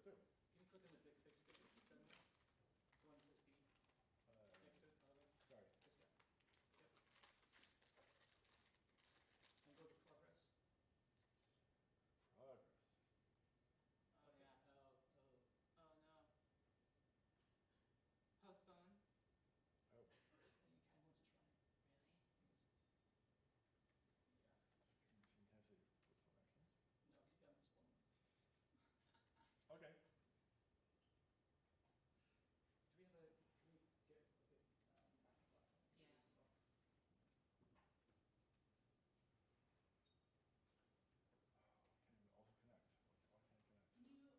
do. Can you click on the big fix ticket? The one that says B next to it, by the way? Sorry. This guy. Yep. And go to progress. Progress. Oh, yeah. Oh, no. Postpone. Oh. And you kind of wants to try it. Really? Yeah. Machine has a corrections. No, you got to explain. Okay. Do we have a, can we get a bit, Yeah. Can't even auto connect. Why can't I connect? Can you,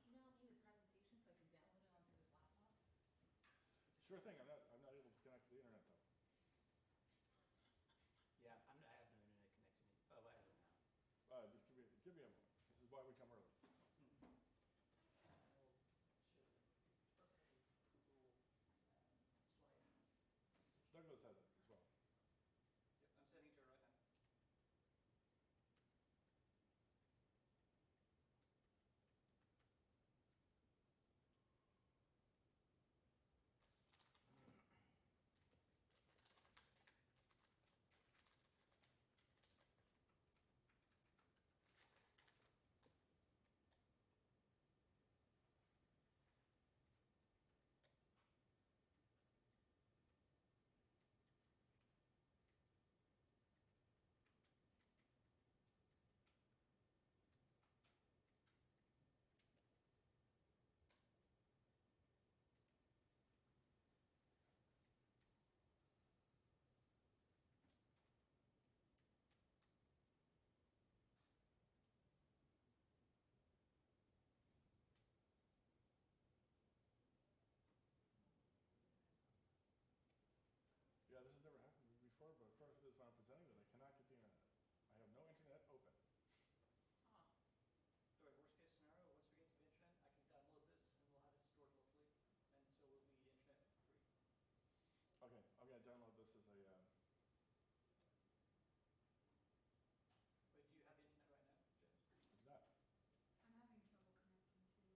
email me the presentation so I can download it onto this laptop? Sure thing. I'm not able to connect to the internet though. Yeah, I have no internet connection. Oh, I have it now. Just give me a moment. This is why we come early. I'll show you a cool slide. Douglas has it as well. Yep, I'm sending it to her right now. Yeah, this has never happened to me before, but of course it is when I'm presenting that I cannot get the internet. I have no internet open. Huh. All right, worst case scenario, once we get to the internet, I can download this and we'll have it stored locally, and so we'll be internet free. Okay, I'm gonna download this as a. Wait, do you have internet right now, James? I do not. I'm having trouble connecting to. Did you try calling this? I don't have. I'm going outside, maybe it's. It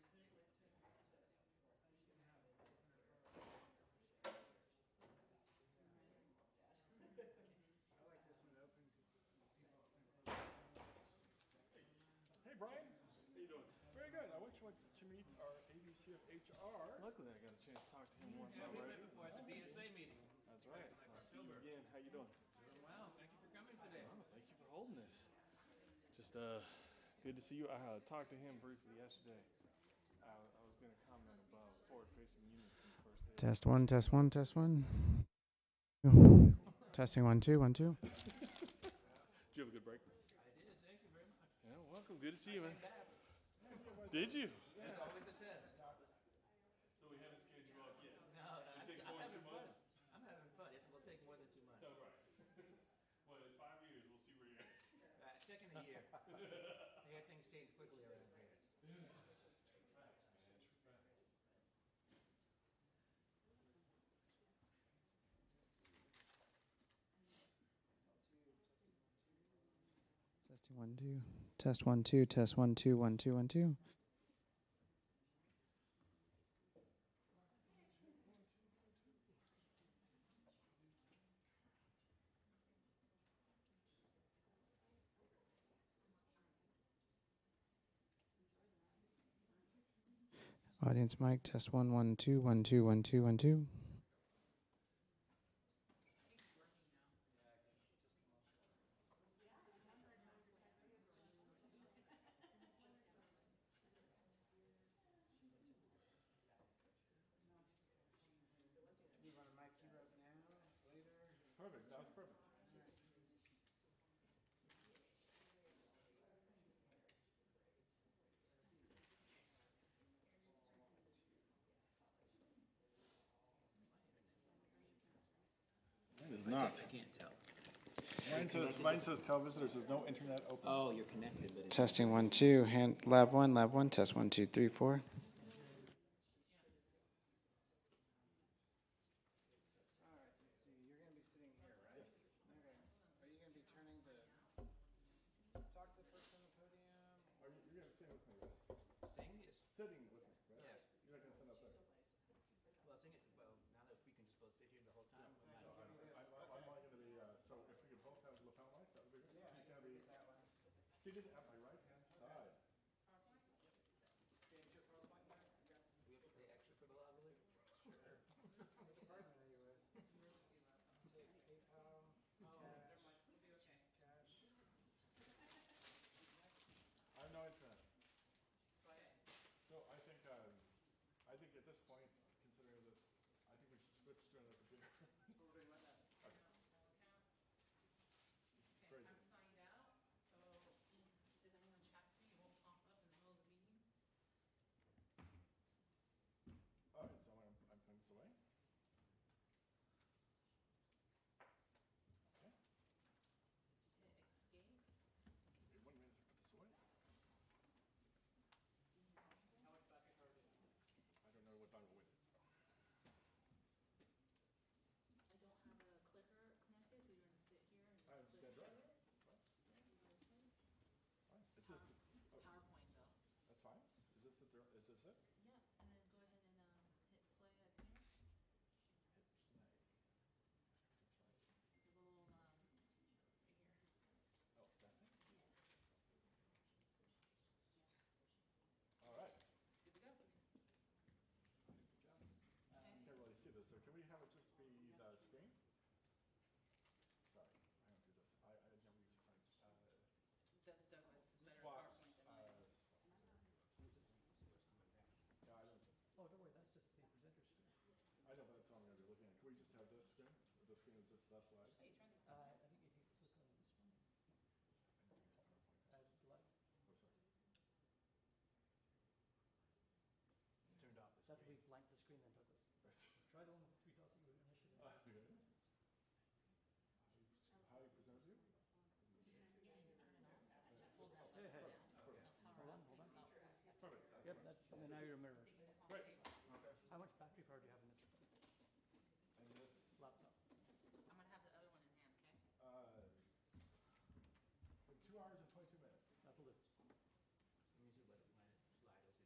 might be this room. Yeah, I have Wi-Fi though. Oh, let's do this. I like this one open. Hey, Brian. How you doing? Very good. I want you to meet our AVC of HR. Luckily, I got a chance to talk to him once Yeah, we already. met before, it's a BSA meeting. That's right. I'll see you again. How you doing? Doing well, thank you for coming today. Oh, thank you for holding this. Just good to see you. I talked to him briefly yesterday. I was going to comment about forward-facing units in the first day. Test one, test one, test one. Testing 1 2 1 2. Did you have a good break? I did, thank you very much. Yeah, welcome. Good to see you, man. Back. Did you? That's always the test. So we haven't scheduled you up yet. No, It takes I'm more than having 2 fun. months? of year. I hear things change quickly around here. Testing 1 2. Test 1 2. Test 1 2 1 2 1 2. Audience mic. Test 1 1 2 1 2 1 2 1 2. You want a mic you up now, later? Perfect. That was perfect. Mine is not. I can't tell. Mine says call visitors. There's no internet open. Oh, you're connected, but it's. Testing 1 2. Hand lab 1 lab 1. Test 1 2 3 4. All right, let's see. You're going to be sitting here, right? Yes. Okay. Are you going to be turning to talk to the person on the podium? Are you, you're going to sing with me, right? Sing is. Sitting with me, right? Yes. You're not going to stand up there. Well, sing it. Well, now that we can just both sit here the whole time, we might as well. I'm only going to be, so if we could both have lapel mics, that would be great. Yeah, He's going to be that one. seated at my right hand side. James, your PowerPoint mic? Do we have to pay extra for the lavalier? Sure. What department are you with? Take PayPal, cash, It'll be okay. cash. I have no internet. Okay. So I think at this point, considering that, I think we should switch to another computer. What we're doing right now. No account. Okay, Crazy. I'm signed out, so if anyone chats me, it won't pop up in the middle of the meeting. All right, so I'm putting this away. Okay. Hit escape. Give me 1 minute to put this away. How much battery power do you have? I don't know what time we'll wait. I don't have a clicker connected, so you're gonna sit here and I click understand, through right? it. Fine. It's just, oh, PowerPoint though. that's fine. Is this it? Is this it? Yeah, and then go ahead and hit play up here. Hit play. The little right here. Oh, that thing? Yeah. All right. Good to go. Good job. Can't really see this, so can we have it just be the screen? Sorry, I don't do this. I never use Douglas is better at Swap. PowerPoint than I am. Yeah, I don't. Oh, don't worry, that's just the presenter screen. I know, but that's all I'm going to be looking at. Can we just have this screen? The screen is just the slides? Hey, try this. I think if you click on this one, add light. Oh, sorry. Turned off. That to be blank the screen then, Douglas. Try the one with the 3 dots that you initially. Okay. How you presented you? You need to turn it on. Hold that Hey, left hey. down. Power up. Hold on. About 4 seconds. Perfect. Yep, that's, and then now you're a mirror. Taking this off Great. the table. Okay. How much battery power do you have in this And this, laptop? I'm gonna have the other one in hand, okay? 2 hours and 22 minutes. That'll do. Let me see what my slide is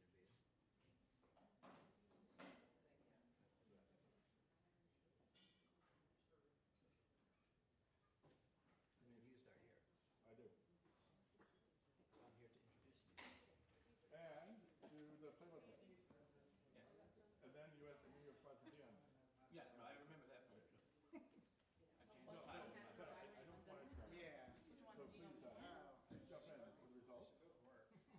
gonna be. And then you start here. I do. I'm here to introduce you. And do the play button. Yes. And then you have to move your slides at the end. Yeah, no, I remember that part. One has the diary, one doesn't. Yeah. Which one So do you please know? jump in for the results. So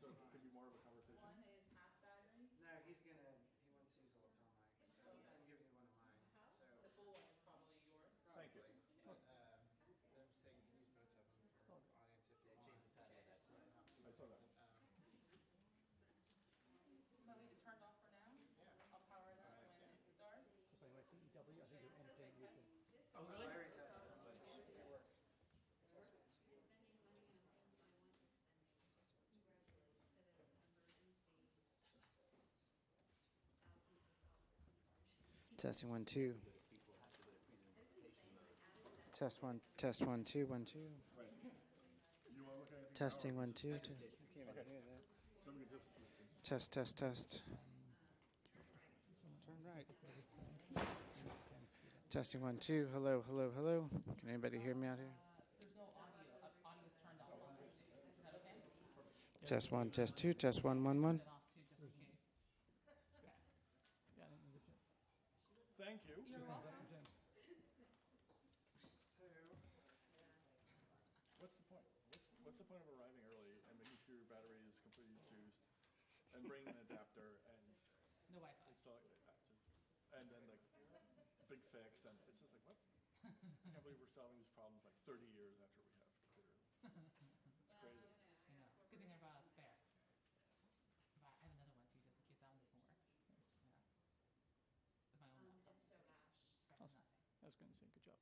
it could be more of a conversation. One is half battery. No, he wants to use a lapel mic, so I'm giving you one of mine. The full one is probably yours. Thank you. They're saying you can use both of them for audience if they change the title of that slide. I saw that. So I'll leave it turned off for now. I'll power it up when it starts. So if I went CEW, I think Testing 1 2. Test 1 test 1 2 1 2. Right. You want to look at anything? Testing now, or 1 2. just- Okay. So we can just. Test. Turn right. Testing 1 2. Hello. Can anybody hear me out here? There's no audio. Audio's turned off on this stage. Is that okay? Test 1 test 2 test 1 1 1. Turn it off too, just in case. Okay. Thank you. You're welcome. What's the point? What's the point of arriving early and making sure your battery is completely juiced, and bringing an adapter and No Wi-Fi. and then like big fix, and it's just like what? I can't believe we're solving these problems like 30 years after we have computers. It's crazy. Yeah. Good thing I brought a spare. But I have another one too, just in case that one doesn't work. Yeah. It's my own laptop. Right, nothing. I was going to say, good job.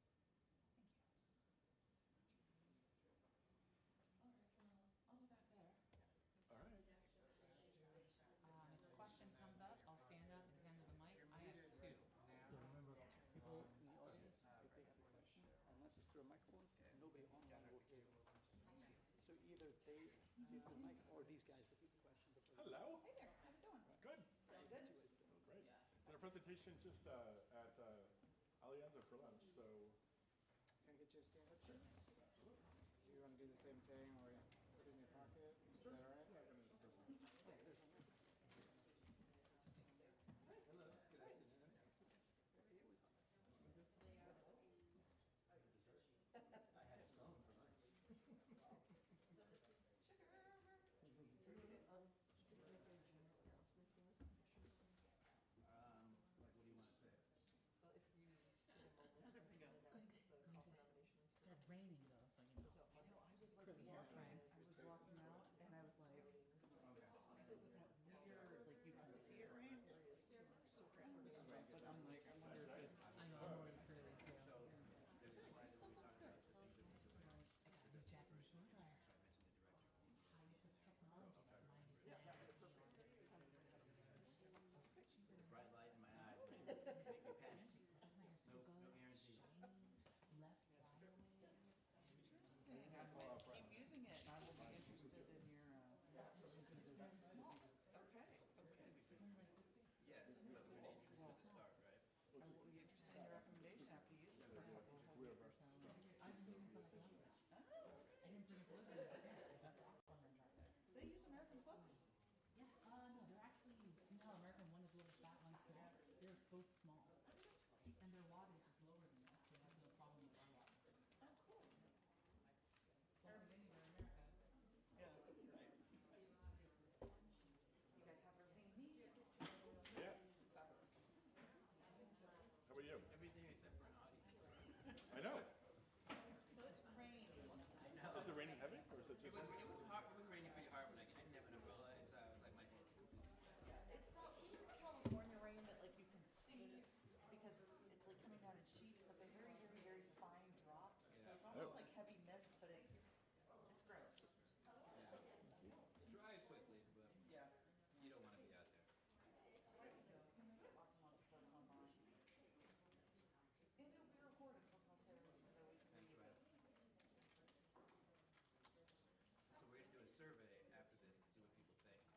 I'll be back there. All right. If a question comes up, I'll stand up and hand her the mic. I have two. People in the audience, if they have a question, unless it's through a microphone, nobody online will hear it. So either Tate, see if the mic, or these guys repeat the question before. Hello. Hey there, how's it going? Good. Good. Great. Did our presentation just at Alianza for lunch, so. Can I get you a stand up shirt? Do you want to do the same thing where you put it in your pocket? Is that all right? Yeah, I'm gonna- Yeah, there's one there. It started raining though, so you know. Curly hair friend. I was walking out and I was like, because it was that weird, like you can see it rain, but I'm like, I wonder if it. I know, I'm already curly too. It still looks good. I got a new Japanese blow dryer. Highest of technology. Mine is Bright light in my eye, make me panic. Does my hair still go shiny, less flyaway? Interesting. Keep using it. I will be interested in your. Okay. Yes, but we need to use it at the start, right? I will be interested in your recommendation after you use it for a couple of weeks or so. I didn't bring it for like lunch. Oh, I didn't bring it with me. they use American plugs? Yeah, no, they're actually, you know how American one is a little fat, one's small? They're both small. Oh, that's great. And their wattage is lower than us, so that's no problem with our wattage. Oh, cool. Plus it anywhere in America. Yeah, nice. You guys have everything you need? Yes. Fabulous. How about you? Everything except for an audience. I know. So it's raining. Is it raining heavy, or is it just? It was hard. It was raining pretty hard when I didn't have an umbrella, and so I was like, my hands completely. It's not California rain that like you can see because it's like coming down in sheets, but they're very, very, very fine drops. So it's almost like heavy mist, but it's gross. It dries quickly, but Yeah. you don't want to be out there. Lots and lots of folks online. And it'll be recorded for posterity, so we can reuse it. So we're going to do a survey after this to see what people think.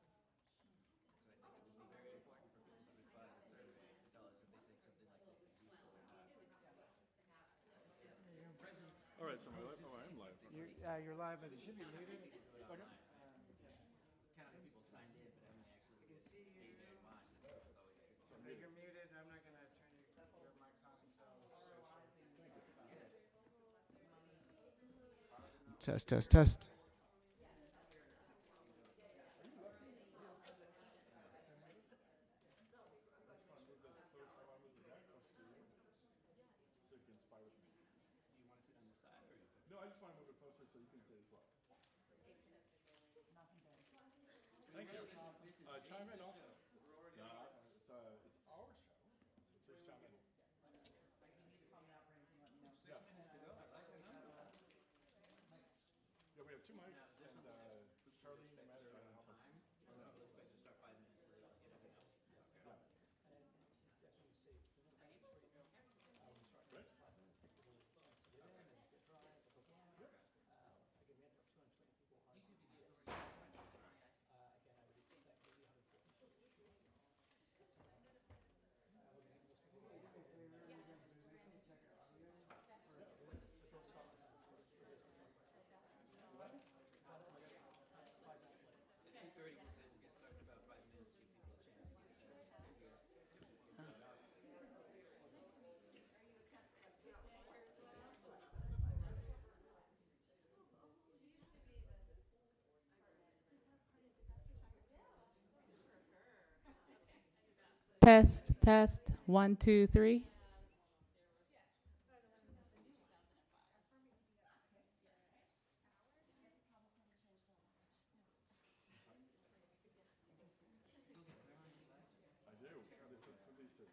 So I think it will be very important for people to respond to the survey to tell us if they think something like this is useful or not. Presence. All right, so I'm live. You're live, but it should be muted. Do it online. Count how many people signed in, but how many actually get stage and watch. It's always tricky. You're muted. I'm not going to turn your mics on until. Test. So you can spy with me. Do you want to sit on the side or you No, I just want to move it closer so you can see as well. Nothing bad. Thank you. This is Chime in the also. show. We're already No, it's our show, so please chime in. If you need to call me out for anything, let me know. 6 minutes to go. I like the number. Yeah, we have 2 mics, and Charlene and Matt are going to help us. Let's start 5 minutes late. Get everything else. Yeah. Test. 1, 2, 3. I do, for these two.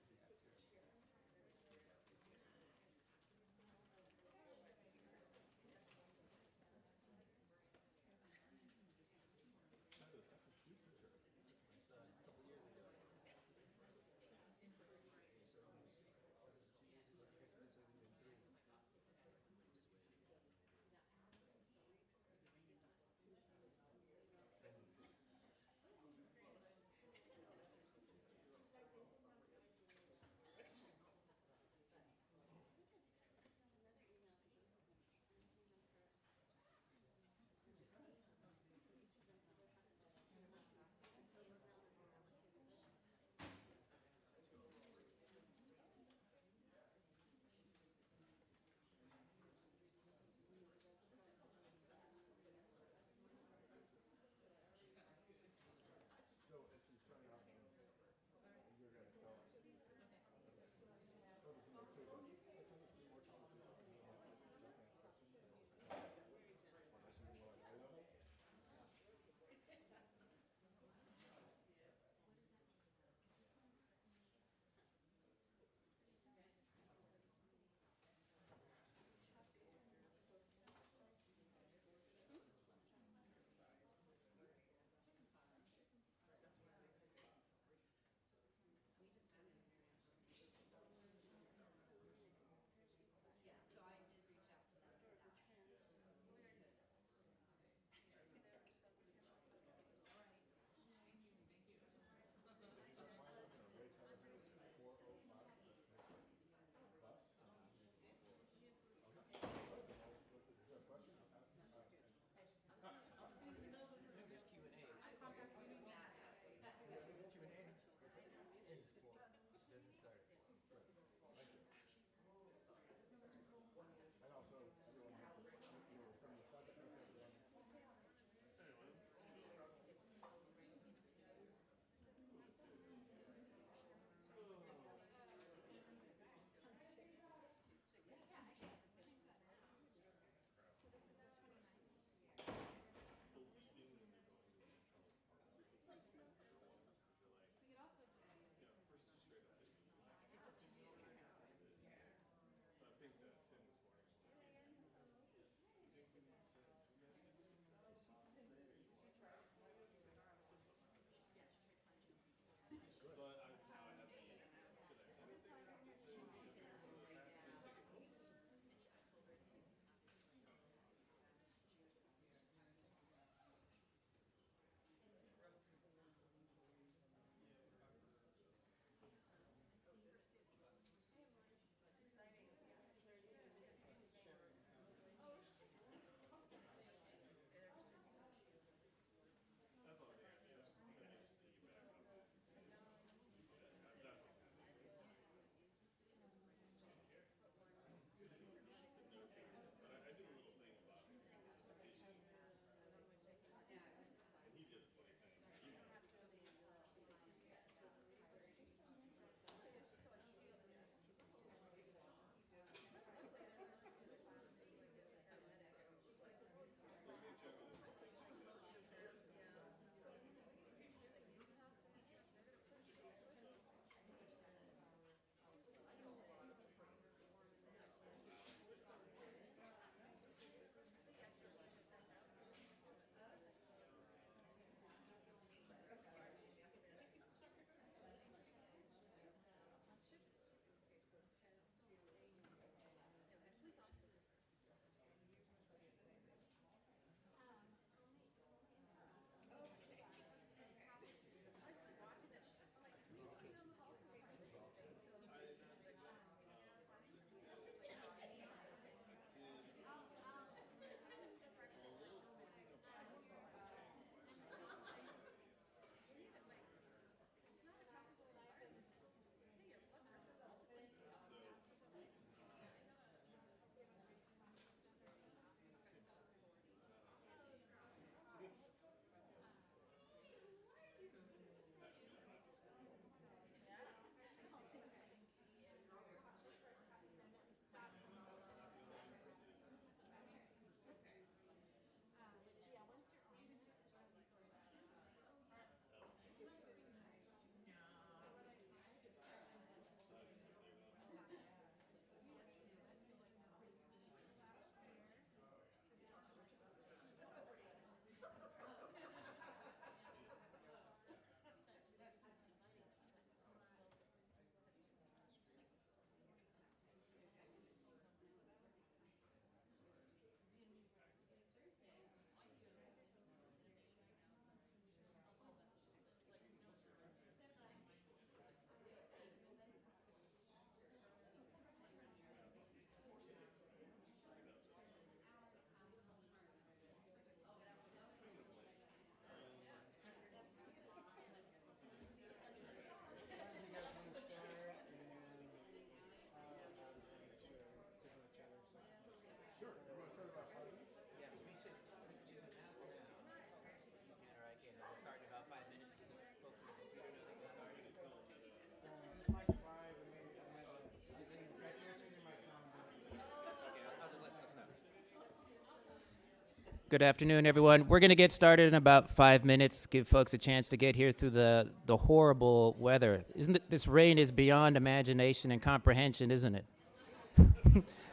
Good afternoon, everyone. We're going to get started in about 5 minutes. Give folks a chance to get here through the horrible weather. Isn't it, this rain is beyond imagination and comprehension, isn't it?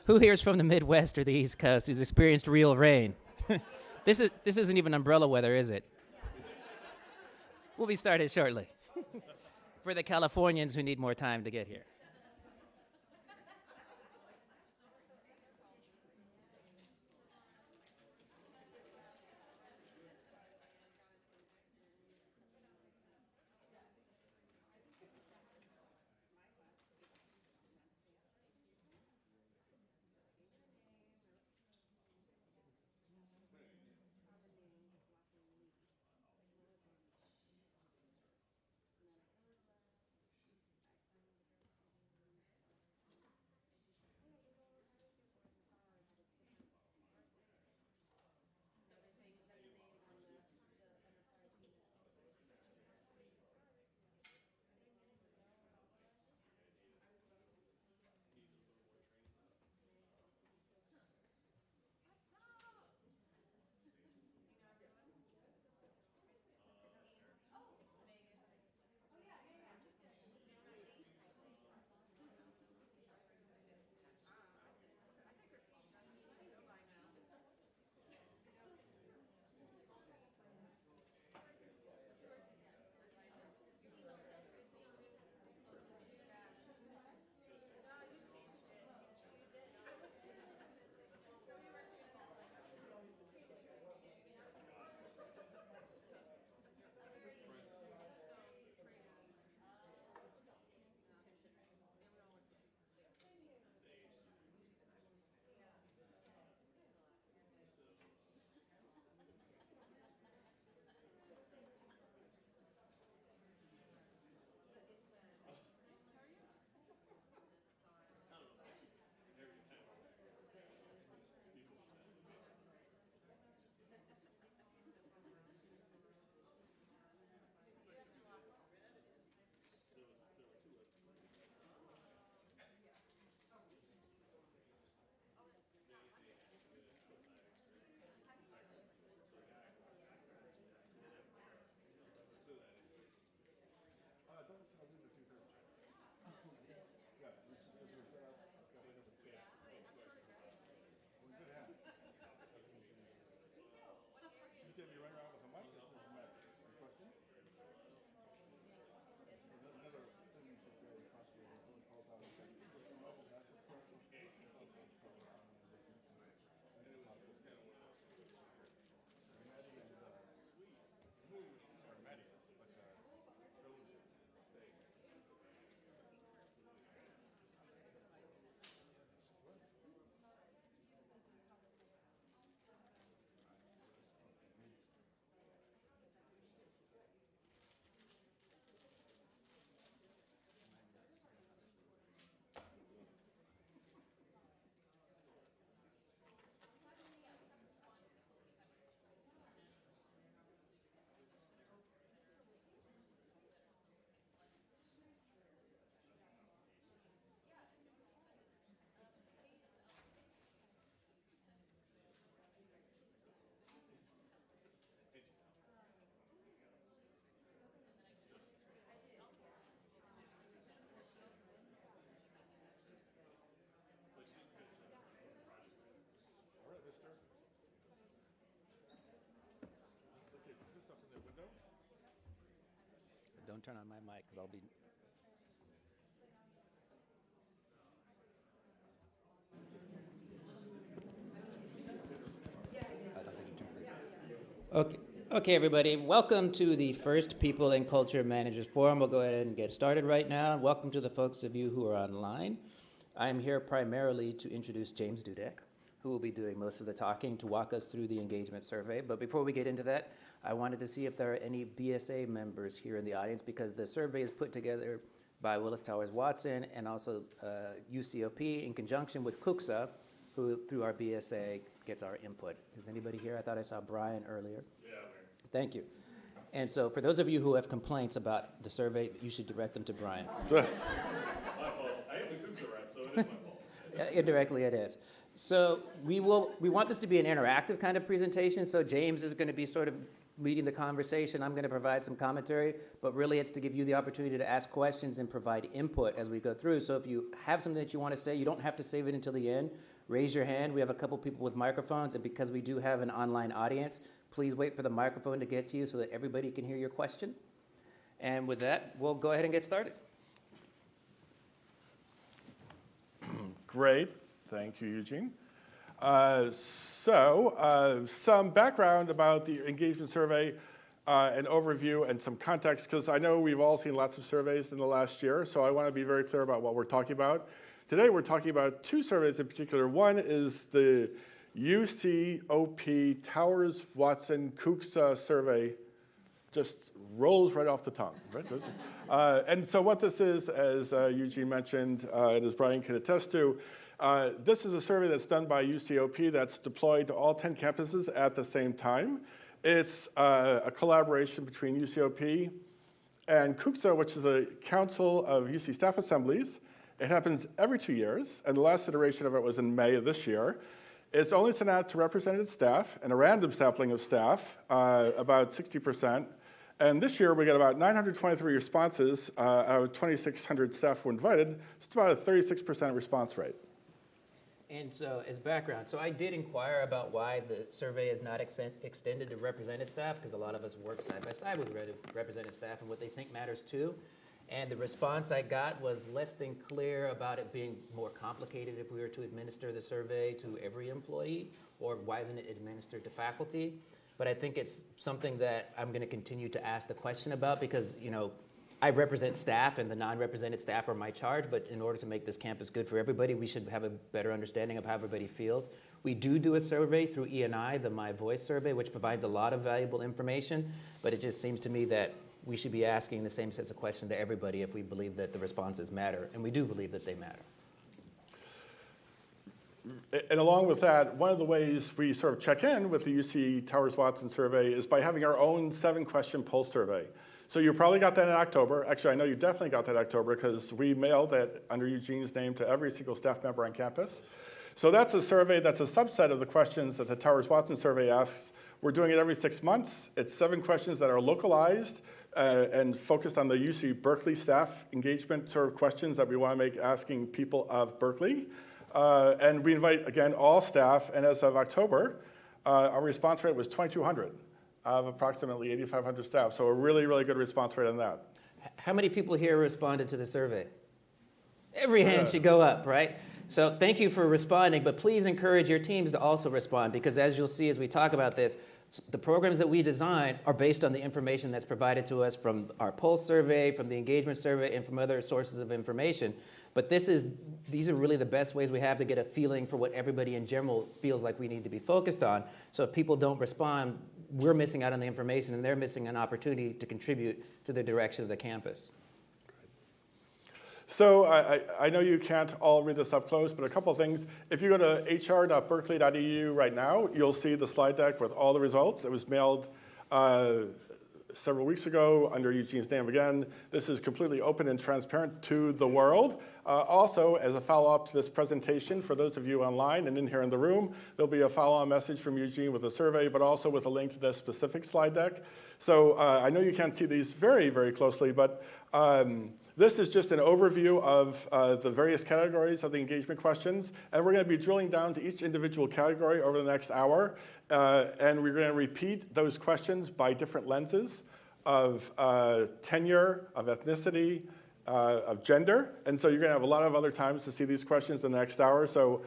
Who here is from the Midwest or the East Coast who's experienced real rain? This isn't even umbrella weather, is it? We'll be started shortly. For the Californians who need more time to get here. Don't turn on my mic because I'll be... Okay, everybody. Welcome to the first People and Culture Managers Forum. We'll go ahead and get started right now. Welcome to the folks of you who are online. I'm here primarily to introduce James Dudek, who will be doing most of the talking to walk us through the engagement survey. But before we get into that, I wanted to see if there are any BSA members here in the audience because the survey is put together by Willis Towers Watson and also UCOP in conjunction with CUCSA, who through our BSA gets our input. Is anybody here? I thought I saw Brian earlier. Yeah, thank you. And so for those of you who have complaints about the survey, you should direct them to Brian. My fault. I am the CUCSA rep, so it is my fault. Indirectly it is. So we want this to be an interactive kind of presentation. So James is going to be sort of leading the conversation. I'm going to provide some commentary, but really it's to give you the opportunity to ask questions and provide input as we go through. So if you have something that you want to say, you don't have to save it until the end. Raise your hand. We have a couple people with microphones, and because we do have an online audience, please wait for the microphone to get to you so that everybody can hear your question. And with that, we'll go ahead and get started. Great. Thank you, Eugene. Some background about the engagement survey, an overview and some context, because I know we've all seen lots of surveys in the last year, so I want to be very clear about what we're talking about. Today we're talking about two surveys in particular. One is the UCOP Towers Watson Kuxa survey. Just rolls right off the tongue, right? And so what this is, as Eugene mentioned, and as Brian can attest to, this is a survey that's done by UCOP that's deployed to all 10 campuses at the same time. It's a collaboration between UCOP and CUCSA, which is the Council of UC Staff Assemblies. It happens every 2 years, and the last iteration of it was in May of this year. It's only sent out to represented staff and a random sampling of staff, about 60%. And this year we got about 923 responses out of 2,600 staff who were invited. It's about a 36% response rate. And so as background, so I did inquire about why the survey is not extended to represented staff, because a lot of us work side by side with represented staff and what they think matters too. And the response I got was less than clear about it being more complicated if we were to administer the survey to every employee, or why isn't it administered to faculty? But I think it's something that I'm going to continue to ask the question about, because, you know, I represent staff and the non-represented staff are my charge, but in order to make this campus good for everybody, we should have a better understanding of how everybody feels. We do a survey through E&I, the My Voice survey, which provides a lot of valuable information, but it just seems to me that we should be asking the same sets of questions to everybody if we believe that the responses matter, and we do believe that they matter. And along with that, one of the ways we sort of check in with the UC Towers Watson survey is by having our own 7-question pulse survey. So you probably got that in October. Actually, I know you definitely got that in October because we mailed it under Eugene's name to every single staff member on campus. So that's a survey that's a subset of the questions that the Towers Watson survey asks. We're doing it every 6 months. It's 7 questions that are localized and focused on the UC Berkeley staff engagement sort of questions that we want to make asking people of Berkeley. And we invite, again, all staff, and as of October, our response rate was 2,200 of approximately 8,500 staff. So a really, really good response rate on that. How many people here responded to the survey? Every hand should go up, right? So thank you for responding, but please encourage your teams to also respond, because as you'll see as we talk about this, the programs that we design are based on the information that's provided to us from our Pulse survey, from the engagement survey, and from other sources of information. But these are really the best ways we have to get a feeling for what everybody in general feels like we need to be focused on. So if people don't respond, we're missing out on the information, and they're missing an opportunity to contribute to the direction of the campus. So I know you can't all read this up close, but a couple of things. If you go to hr.berkeley.edu right now, you'll see the slide deck with all the results. It was mailed several weeks ago under Eugene's name again. This is completely open and transparent to the world. Also, as a follow-up to this presentation, for those of you online and in here in the room, there'll be a follow-on message from Eugene with a survey, but also with a link to this specific slide deck. So I know you can't see these very, very closely, but this is just an overview of the various categories of the engagement questions, and we're going to be drilling down to each individual category over the next hour, and we're going to repeat those questions by different lenses of tenure, of ethnicity, of gender, and so you're going to have a lot of other times to see these questions in the next hour, so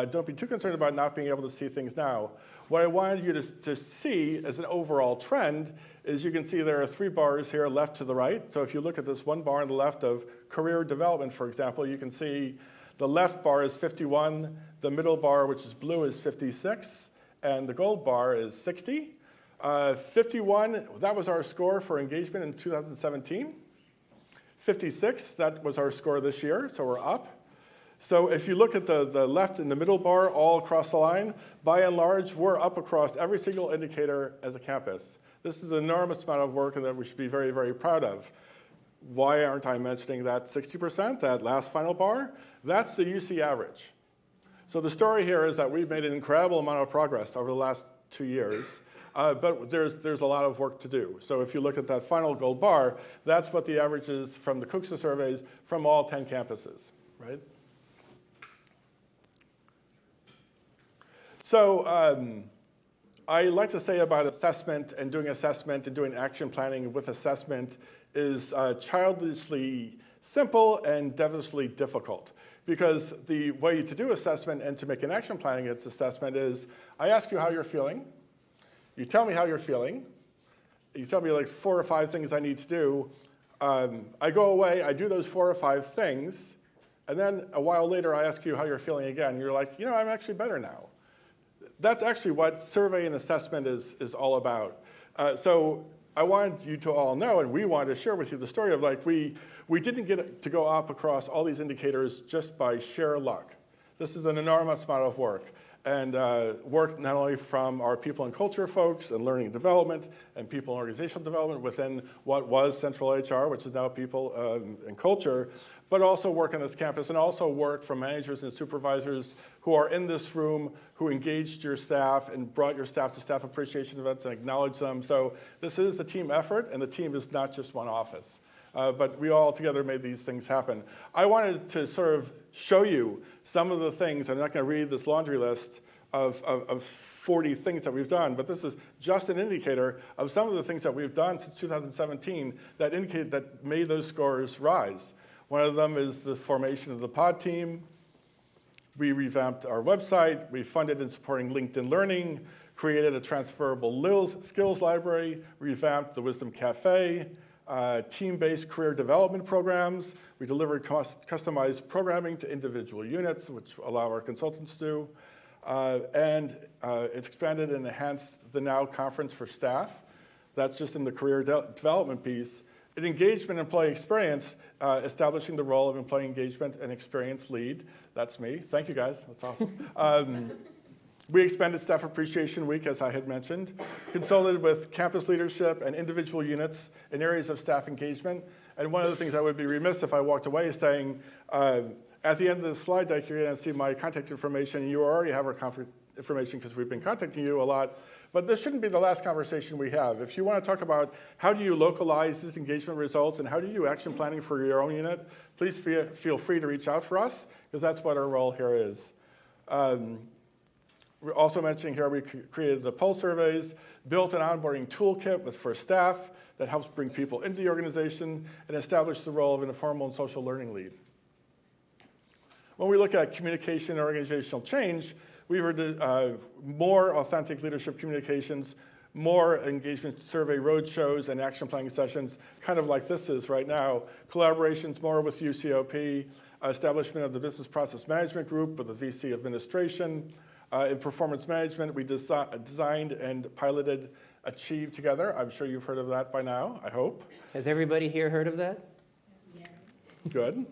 don't be too concerned about not being able to see things now. What I wanted you to see as an overall trend is you can see there are 3 bars here left to the right. So if you look at this one bar on the left of career development, for example, you can see the left bar is 51, the middle bar, which is blue, is 56, and the gold bar is 60. 51, that was our score for engagement in 2017. 56, that was our score this year, so we're up. So if you look at the left and the middle bar all across the line, by and large, we're up across every single indicator as a campus. This is an enormous amount of work and that we should be very, very proud of. Why aren't I mentioning that 60%, that last final bar? That's the UC average. So the story here is that we've made an incredible amount of progress over the last 2 years, but there's a lot of work to do. So if you look at that final gold bar, that's what the average is from the Cooksa surveys from all 10 campuses, right? So I like to say about assessment and doing action planning with assessment is childishly simple and devilishly difficult. Because the way to do assessment and to make an action plan against assessment is I ask you how you're feeling. You tell me how you're feeling. You tell me like 4 or 5 things I need to do. I go away, I do those 4 or 5 things, and then a while later I ask you how you're feeling again. You're like, I'm actually better now. That's actually what survey and assessment is all about. So I wanted you to all know, and we wanted to share with you the story of like we didn't get to go up across all these indicators just by sheer luck. This is an enormous amount of work. And work not only from our people and culture folks and learning and development and people and organizational development within what was Central HR, which is now people and culture, but also work on this campus and also work from managers and supervisors who are in this room, who engaged your staff and brought your staff to staff appreciation events and acknowledged them. So this is a team effort, and the team is not just one office. But we all together made these things happen. I wanted to sort of show you some of the things. I'm not going to read this laundry list of 40 things that we've done, but this is just an indicator of some of the things that we've done since 2017 that made those scores rise. One of them is the formation of the pod team. We revamped our website. We funded and supporting LinkedIn Learning, created a transferable skills library, revamped the Wisdom Cafe, team-based career development programs. We delivered customized programming to individual units, which allow our consultants to. And it's expanded and enhanced the Now conference for staff. That's just in the career development piece. In engagement and employee experience, establishing the role of employee engagement and experience lead. That's me. Thank you, guys. That's awesome. We expanded Staff Appreciation Week, as I had mentioned, consulted with campus leadership and individual units in areas of staff engagement. And one of the things I would be remiss if I walked away is saying, at the end of the slide deck, you're going to see my contact information. You already have our information because we've been contacting you a lot. But this shouldn't be the last conversation we have. If you want to talk about how do you localize these engagement results and how do you do action planning for your own unit, please feel free to reach out for us, because that's what our role here is. We're also mentioning here we created the pulse surveys, built an onboarding toolkit for staff that helps bring people into the organization, and established the role of an informal and social learning lead. When we look at communication and organizational change, we've heard more authentic leadership communications, more engagement survey roadshows and action planning sessions, kind of like this is right now, collaborations more with UCOP, establishment of the business process management group with the VC administration. In performance management, we designed and piloted Achieve together. I'm sure you've heard of that by now, I hope. Has everybody here heard of that? Yeah. Good.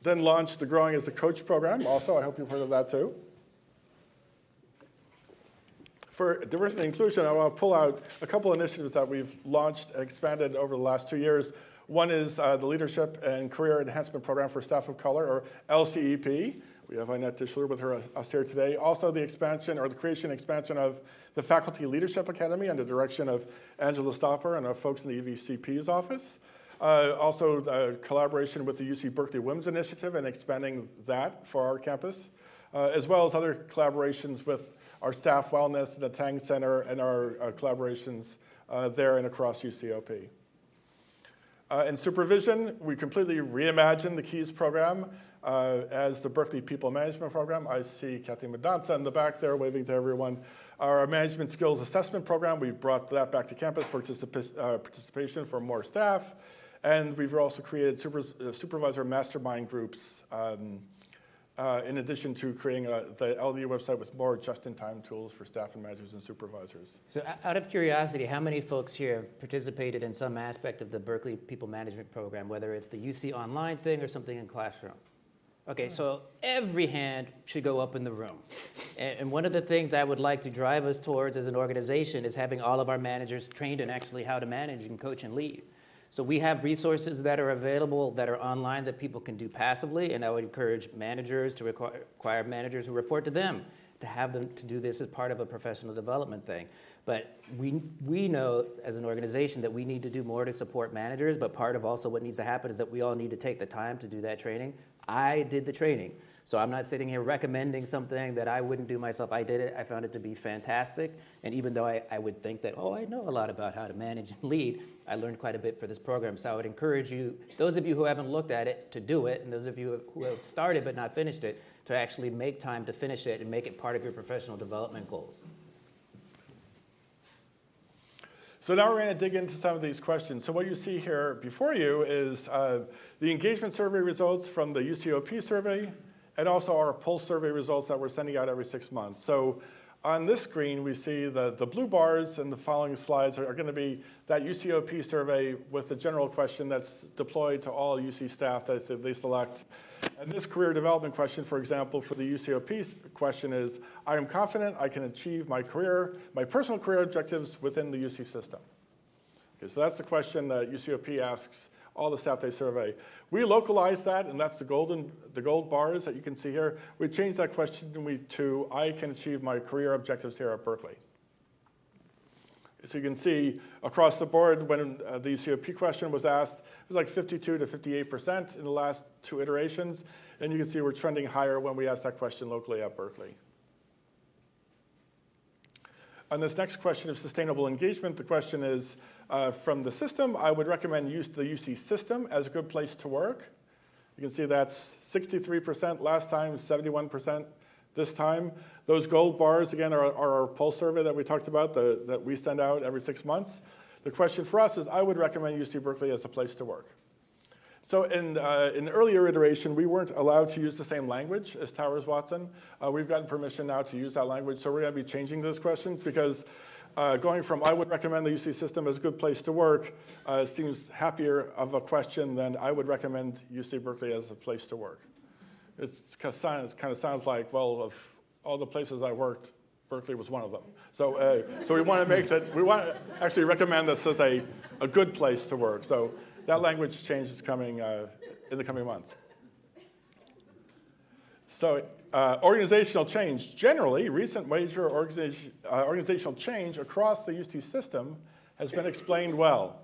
Then launched the Growing as a Coach program. Also, I hope you've heard of that too. For diversity and inclusion, I want to pull out a couple initiatives that we've launched and expanded over the last 2 years. One is the Leadership and Career Enhancement Program for Staff of Color, or LCEP. We have Annette Tischler with us here today. Also the expansion or the creation and expansion of the Faculty Leadership Academy under the direction of Angela Stopper and our folks in the EVCP's office. Also collaboration with the UC Berkeley Women's Initiative and expanding that for our campus, as well as other collaborations with our staff wellness, the Tang Center, and our collaborations there and across UCOP. In supervision, we completely reimagined the KEYS program as the Berkeley People Management Program. I see Kathy Medanza in the back there waving to everyone. Our Management Skills Assessment Program, we brought that back to campus for participation for more staff. And we've also created supervisor mastermind groups in addition to creating the LD website with more just-in-time tools for staff and managers and supervisors. So out of curiosity, how many folks here have participated in some aspect of the Berkeley People Management Program, whether it's the UC online thing or something in classroom? Okay, so every hand should go up in the room. And one of the things I would like to drive us towards as an organization is having all of our managers trained in actually how to manage and coach and lead. So we have resources that are available that are online that people can do passively, and I would encourage managers to require managers who report to them to have them to do this as part of a professional development thing. But we know as an organization that we need to do more to support managers, but part of also what needs to happen is that we all need to take the time to do that training. I did the training. So I'm not sitting here recommending something that I wouldn't do myself. I did it. I found it to be fantastic. And even though I would think that, I know a lot about how to manage and lead, I learned quite a bit for this program. So I would encourage you, those of you who haven't looked at it, to do it. And those of you who have started but not finished it, to actually make time to finish it and make it part of your professional development goals. So now we're going to dig into some of these questions. So what you see here before you is the engagement survey results from the UCOP survey, and also our pulse survey results that we're sending out every 6 months. So on this screen, we see the blue bars, and the following slides are going to be that UCOP survey with the general question that's deployed to all UC staff that they select. And this career development question, for example, for the UCOP question is, I am confident I can achieve my personal career objectives within the UC system. Okay, so that's the question that UCOP asks all the staff they survey. We localize that, and that's the gold bars that you can see here. We changed that question to I can achieve my career objectives here at Berkeley. So you can see across the board when the UCOP question was asked, it was like 52 to 58% in the last 2 iterations. And you can see we're trending higher when we asked that question locally at Berkeley. On this next question of sustainable engagement, the question is, from the system, I would recommend use the UC system as a good place to work. You can see that's 63% last time, 71% this time. Those gold bars, again, are our pulse survey that we talked about, that we send out every 6 months. The question for us is, I would recommend UC Berkeley as a place to work. So in an earlier iteration, we weren't allowed to use the same language as Towers Watson. We've gotten permission now to use that language, so we're going to be changing those questions because going from I would recommend the UC system as a good place to work seems happier of a question than I would recommend UC Berkeley as a place to work. It kind of sounds like, well, of all the places I worked, Berkeley was one of them. So we want to actually recommend this as a good place to work. So that language change is coming in the coming months. So organizational change. Generally, recent major organizational change across the UC system has been explained well.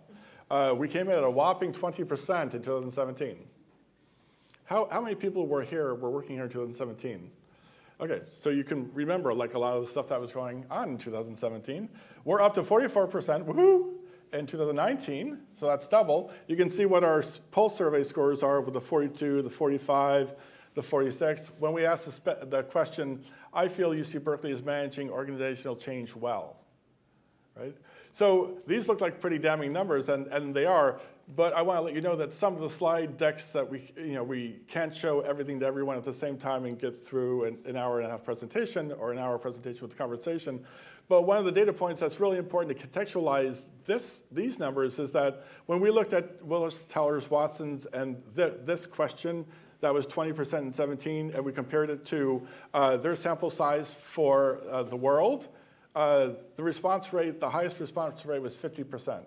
We came in at a whopping 20% in 2017. How many people were working here in 2017? Okay, so you can remember like a lot of the stuff that was going on in 2017. We're up to 44%, woohoo, in 2019, so that's double. You can see what our pulse survey scores are with the 42, the 45, the 46. When we ask the question, I feel UC Berkeley is managing organizational change well, right? So these look like pretty damning numbers, and they are, but I want to let you know that some of the slide decks that we can't show everything to everyone at the same time and get through an hour and a half presentation or an hour presentation with conversation. But one of the data points that's really important to contextualize these numbers is that when we looked at Willis Towers Watson's and this question, that was 20% in 17, and we compared it to their sample size for the world, the response rate, the highest response rate was 50%.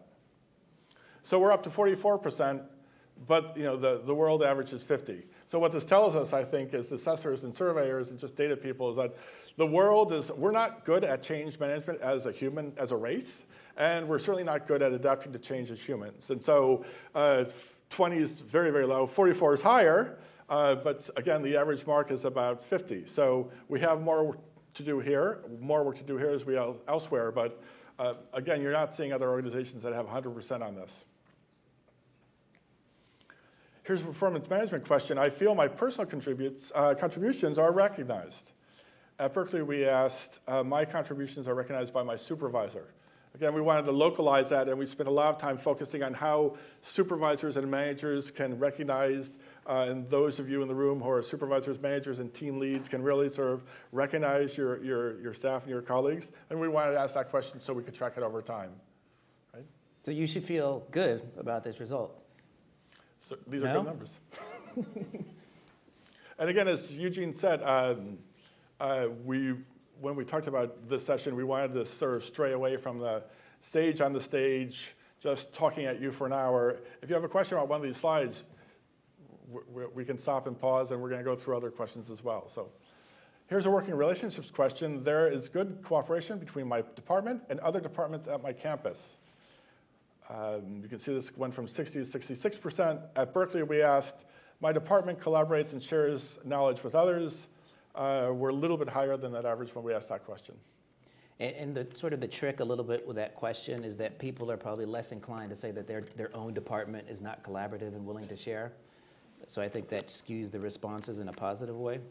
So we're up to 44%, but the world average is 50. So what this tells us, I think, as assessors and surveyors and just data people, is that the world we're not good at change management as a human, as a race, and we're certainly not good at adapting to change as humans. And so 20 is very, very low, 44 is higher, but again, the average mark is about 50. So we have more work to do here as we elsewhere, but again, you're not seeing other organizations that have 100% on this. Here's a performance management question. I feel my personal contributions are recognized. At Berkeley, we asked, my contributions are recognized by my supervisor. Again, we wanted to localize that, and we spent a lot of time focusing on how supervisors and managers can recognize, and those of you in the room who are supervisors, managers, and team leads can really sort of recognize your staff and your colleagues. And we wanted to ask that question so we could track it over time. Right? So you should feel good about this result. So these are good numbers. And again, as Eugene said, when we talked about this session, we wanted to sort of stray away from the stage on the stage, just talking at you for an hour. If you have a question about one of these slides, we can stop and pause, and we're going to go through other questions as well. So here's a working relationships question. There is good cooperation between my department and other departments at my campus. You can see this went from 60 to 66%. At Berkeley, we asked, my department collaborates and shares knowledge with others. We're a little bit higher than that average when we asked that question. And the sort of the trick a little bit with that question is that people are probably less inclined to say that their own department is not collaborative and willing to share. So I think that skews the responses in a positive way.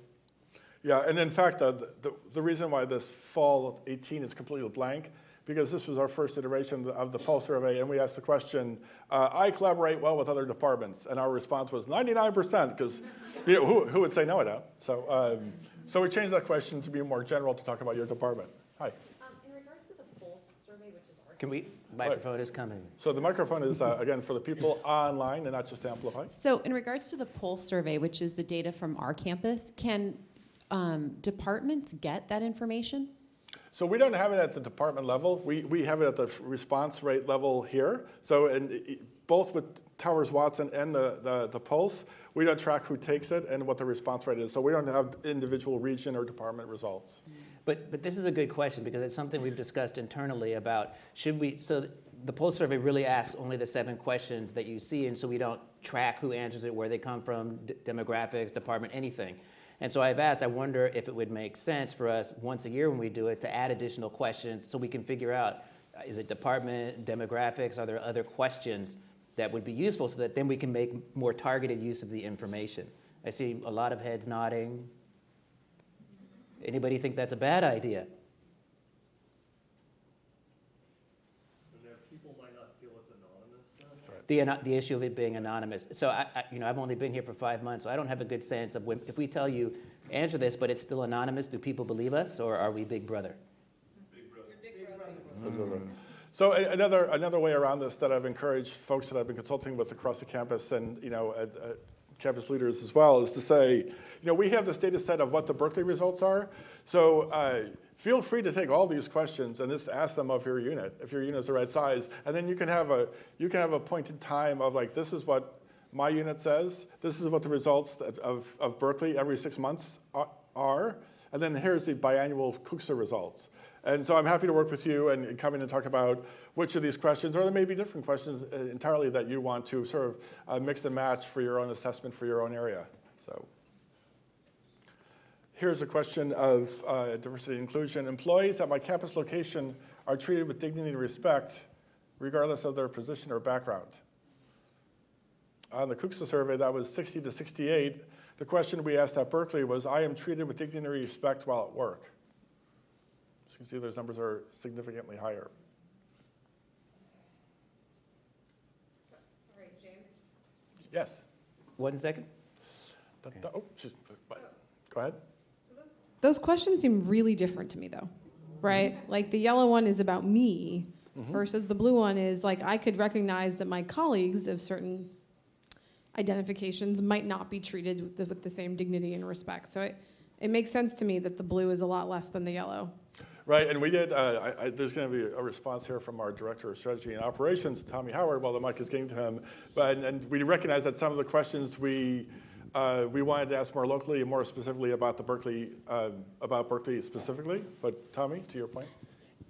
Yeah, and in fact, the reason why this fall 18 is completely blank, because this was our first iteration of the pulse survey, and we asked the question, I collaborate well with other departments, and our response was 99%, because who would say no to that? So we changed that question to be more general to talk about your department. Hi. In regards to the pulse survey, which is our Can we, microphone is coming. So the microphone is, again, for the people online and not just to amplify. So in regards to the pulse survey, which is the data from our campus, can departments get that information? So we don't have it at the department level. We have it at the response rate level here. So both with Towers Watson and the Pulse, we don't track who takes it and what the response rate is. So we don't have individual region or department results. But this is a good question because it's something we've discussed internally about should we, so the Pulse survey really asks only the 7 questions that you see, and so we don't track who answers it, where they come from, demographics, department, anything. And so I've asked, I wonder if it would make sense for us once a year when we do it to add additional questions so we can figure out, is it department, demographics, are there other questions that would be useful so that then we can make more targeted use of the information. I see a lot of heads nodding. Anybody think that's a bad idea? And there people might not feel it's anonymous. Right. The issue of it being anonymous. So I've only been here for 5 months, so I don't have a good sense of if we tell you answer this, but it's still anonymous. Do people believe us, or are we Big Brother? Big brother. Big brother. So another way around this that I've encouraged folks that I've been consulting with across the campus and campus leaders as well is to say, we have this data set of what the Berkeley results are. So feel free to take all these questions and just ask them of your unit, if your unit is the right size, and then you can have a point in time of like, this is what my unit says, this is what the results of Berkeley every 6 months are, and then here's the biannual CUCSA results. And so I'm happy to work with you and come in and talk about which of these questions, or there may be different questions entirely that you want to sort of mix and match for your own assessment for your own area. So here's a question of diversity and inclusion. Employees at my campus location are treated with dignity and respect, regardless of their position or background. On the CUCSA survey, that was 60 to 68. The question we asked at Berkeley was, I am treated with dignity and respect while at work. As you can see, those numbers are significantly higher. Sorry, James. Yes. 1 second. Go ahead. Those questions seem really different to me, though, right? Like the yellow one is about me versus the blue one is like I could recognize that my colleagues of certain identifications might not be treated with the same dignity and respect. So it makes sense to me that the blue is a lot less than the yellow. Right, and we did, there's going to be a response here from our Director of Strategy and Operations, Tommy Howard, while the mic is getting to him. And we recognize that some of the questions we wanted to ask more locally and more specifically about Berkeley specifically. But Tommy, to your point?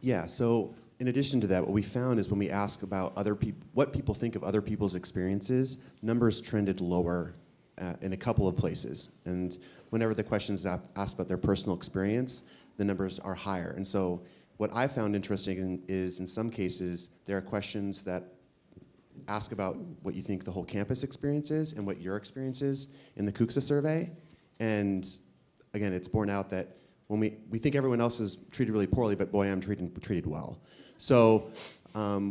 Yeah, so in addition to that, what we found is when we ask about other people, what people think of other people's experiences, numbers trended lower in a couple of places. And whenever the questions asked about their personal experience, the numbers are higher. And so what I found interesting is in some cases, there are questions that ask about what you think the whole campus experience is and what your experience is in the CUCSA survey. And again, it's borne out that when we think everyone else is treated really poorly, but boy, I'm treated well. So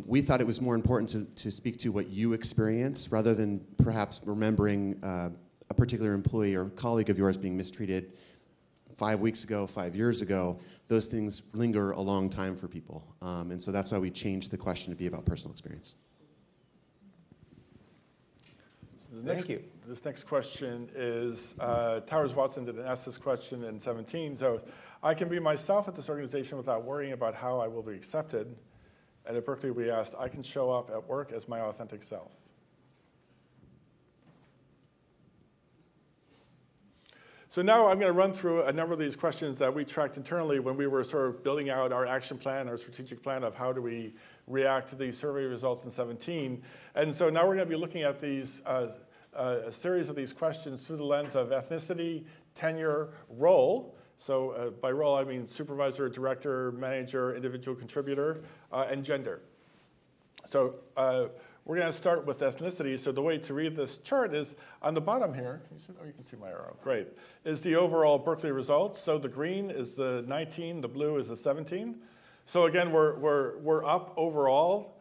we thought it was more important to speak to what you experience rather than perhaps remembering a particular employee or colleague of yours being mistreated 5 weeks ago, 5 years ago. Those things linger a long time for people. And so that's why we changed the question to be about personal experience. Thank you. This next question is, Towers Watson didn't ask this question in 17, so I can be myself at this organization without worrying about how I will be accepted. And at Berkeley, we asked, I can show up at work as my authentic self. So now I'm going to run through a number of these questions that we tracked internally when we were sort of building out our action plan, our strategic plan of how do we react to these survey results in 17. And so now we're going to be looking at these a series of these questions through the lens of ethnicity, tenure, role. So by role, I mean supervisor, director, manager, individual contributor, and gender. So we're going to start with ethnicity. So the way to read this chart is on the bottom here. Can you see? Oh, you can see my arrow. Great. Is the overall Berkeley results. So the green is the 19, the blue is the 17. So again, we're up overall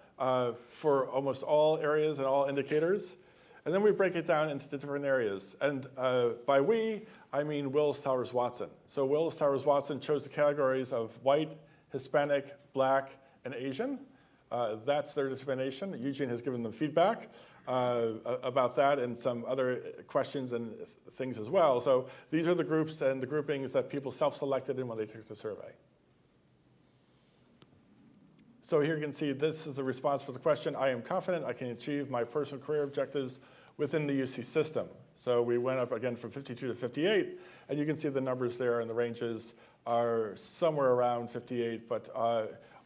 for almost all areas and all indicators. And then we break it down into the different areas. And by we, I mean Willis Towers Watson. So Willis Towers Watson chose the categories of white, Hispanic, black, and Asian. That's their determination. Eugene has given them feedback about that and some other questions and things as well. So these are the groups and the groupings that people self-selected in when they took the survey. So here you can see this is the response for the question, I am confident I can achieve my personal career objectives within the UC system. So we went up again from 52 to 58, and you can see the numbers there, and the ranges are somewhere around 58, but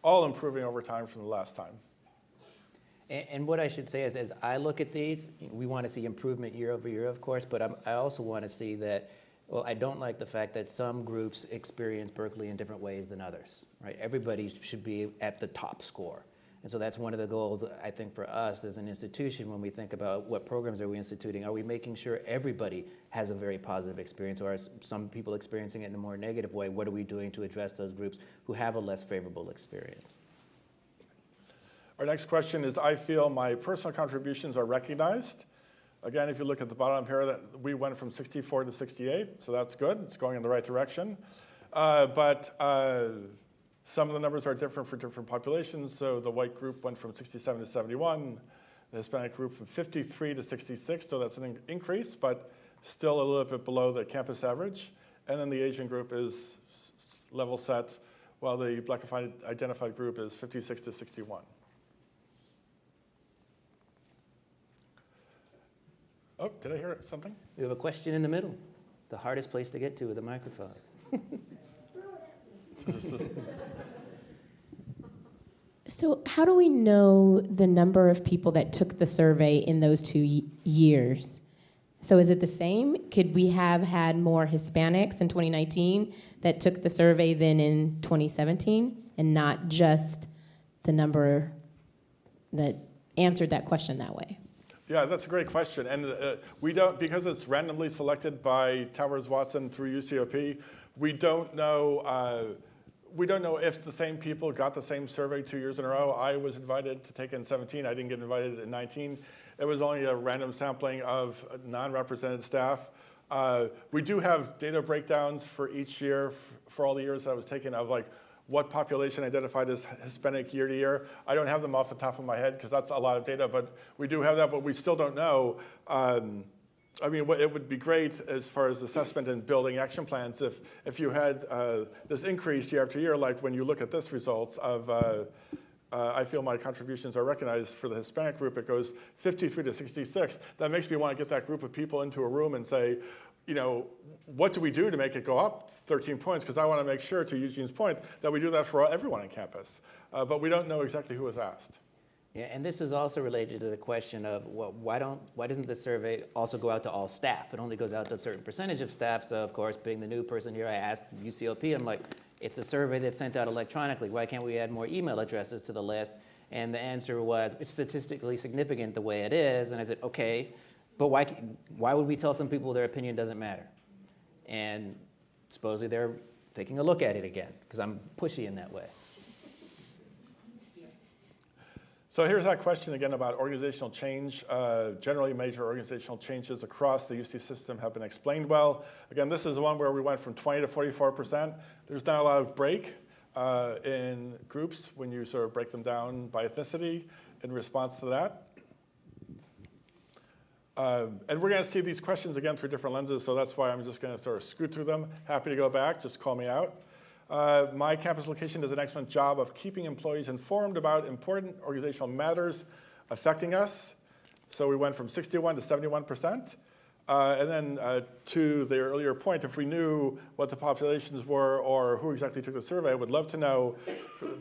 all improving over time from the last time. And what I should say is, as I look at these, we want to see improvement year over year, of course, but I also want to see that, well, I don't like the fact that some groups experience Berkeley in different ways than others, right? Everybody should be at the top score. And so that's one of the goals, I think, for us as an institution when we think about what programs are we instituting. Are we making sure everybody has a very positive experience, or are some people experiencing it in a more negative way? What are we doing to address those groups who have a less favorable experience? Our next question is, I feel my personal contributions are recognized. Again, if you look at the bottom here, that we went from 64 to 68, so that's good. It's going in the right direction. But some of the numbers are different for different populations. So the white group went from 67 to 71, the Hispanic group from 53 to 66, so that's an increase, but still a little bit below the campus average. And then the Asian group is level set, while the Black identified group is 56 to 61. Oh, did I hear something? We have a question in the middle, the hardest place to get to with a microphone. So how do we know the number of people that took the survey in those 2 years? So is it the same? Could we have had more Hispanics in 2019 that took the survey than in 2017, and not just the number that answered that question that way? Yeah, that's a great question. And we don't, because it's randomly selected by Towers Watson through UCOP, we don't know if the same people got the same survey 2 years in a row. I was invited to take it in 17. I didn't get invited in 19. It was only a random sampling of non-represented staff. We do have data breakdowns for each year, for all the years that I was taken, of like what population identified as Hispanic year to year. I don't have them off the top of my head because that's a lot of data, but we do have that, but we still don't know. I mean, it would be great as far as assessment and building action plans if you had this increase year after year, like when you look at this results of, I feel my contributions are recognized for the Hispanic group, it goes 53 to 66. That makes me want to get that group of people into a room and say, you know, what do we do to make it go up 13 points? Because I want to make sure, to Eugene's point, that we do that for everyone on campus. But we don't know exactly who was asked. Yeah, and this is also related to the question of, well, why doesn't the survey also go out to all staff? It only goes out to a certain percentage of staff. So of course, being the new person here, I asked UCOP, I'm like, it's a survey that's sent out electronically. Why can't we add more email addresses to the list? And the answer was, it's statistically significant the way it is. And I said, okay, but why would we tell some people their opinion doesn't matter? And supposedly they're taking a look at it again, because I'm pushy in that way. So here's that question again about organizational change. Generally, major organizational changes across the UC system have been explained well. Again, this is the one where we went from 20 to 44%. There's not a lot of break in groups when you sort of break them down by ethnicity in response to that. And we're going to see these questions again through different lenses, so that's why I'm just going to sort of scoot through them. Happy to go back, just call me out. My campus location does an excellent job of keeping employees informed about important organizational matters affecting us. So we went from 61 to 71%. And then to the earlier point, if we knew what the populations were or who exactly took the survey, I would love to know.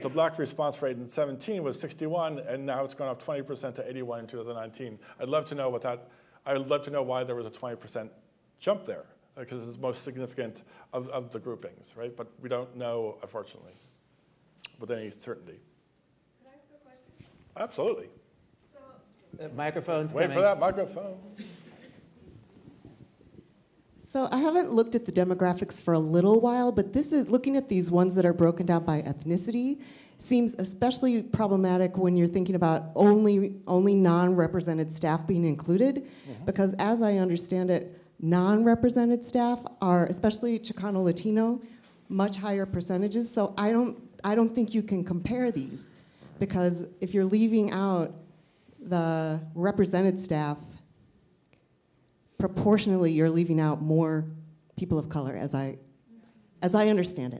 The black response rate in 17 was 61, and now it's gone up 20% to 81 in 2019. I'd love to know why there was a 20% jump there, because it's most significant of the groupings, right? But we don't know, unfortunately, with any certainty. Could I ask a question? Absolutely. So, Microphone's Wait coming. for that microphone. So I haven't looked at the demographics for a little while, but this is looking at these ones that are broken down by ethnicity seems especially problematic when you're thinking about only non-represented staff being included, because as I understand it, non-represented staff are, especially Chicano Latino, much higher percentages. So I don't think you can compare these, because if you're leaving out the represented staff, proportionally, you're leaving out more people of color, as I understand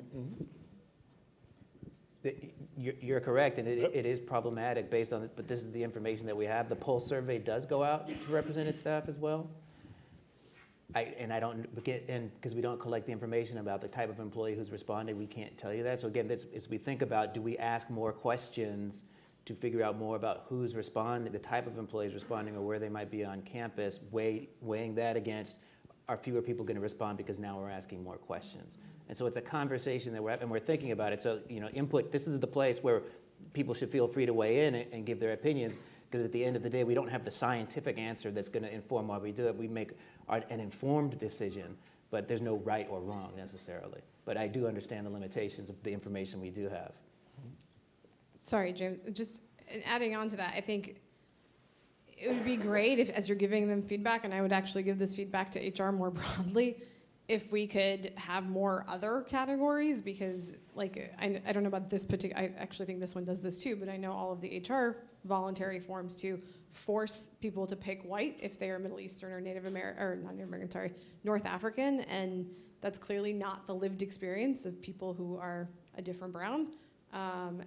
it. You're correct, and it is problematic based on it, but this is the information that we have. The pulse survey does go out to represented staff as well. Because we don't collect the information about the type of employee who's responding, we can't tell you that. So again, as we think about, do we ask more questions to figure out more about who's responding, the type of employees responding, or where they might be on campus, weighing that against, are fewer people going to respond because now we're asking more questions? And so it's a conversation that we're thinking about it. So, input, this is the place where people should feel free to weigh in and give their opinions, because at the end of the day, we don't have the scientific answer that's going to inform why we do it. We make an informed decision, but there's no right or wrong necessarily. But I do understand the limitations of the information we do have. Sorry, James. Just adding on to that, I think it would be great if, as you're giving them feedback, and I would actually give this feedback to HR more broadly, if we could have more other categories, because I don't know about this particular, I actually think this one does this too, but I know all of the HR voluntary forms to force people to pick white if they are Middle Eastern or Native American, or not Native American, sorry, North African, and that's clearly not the lived experience of people who are a different brown.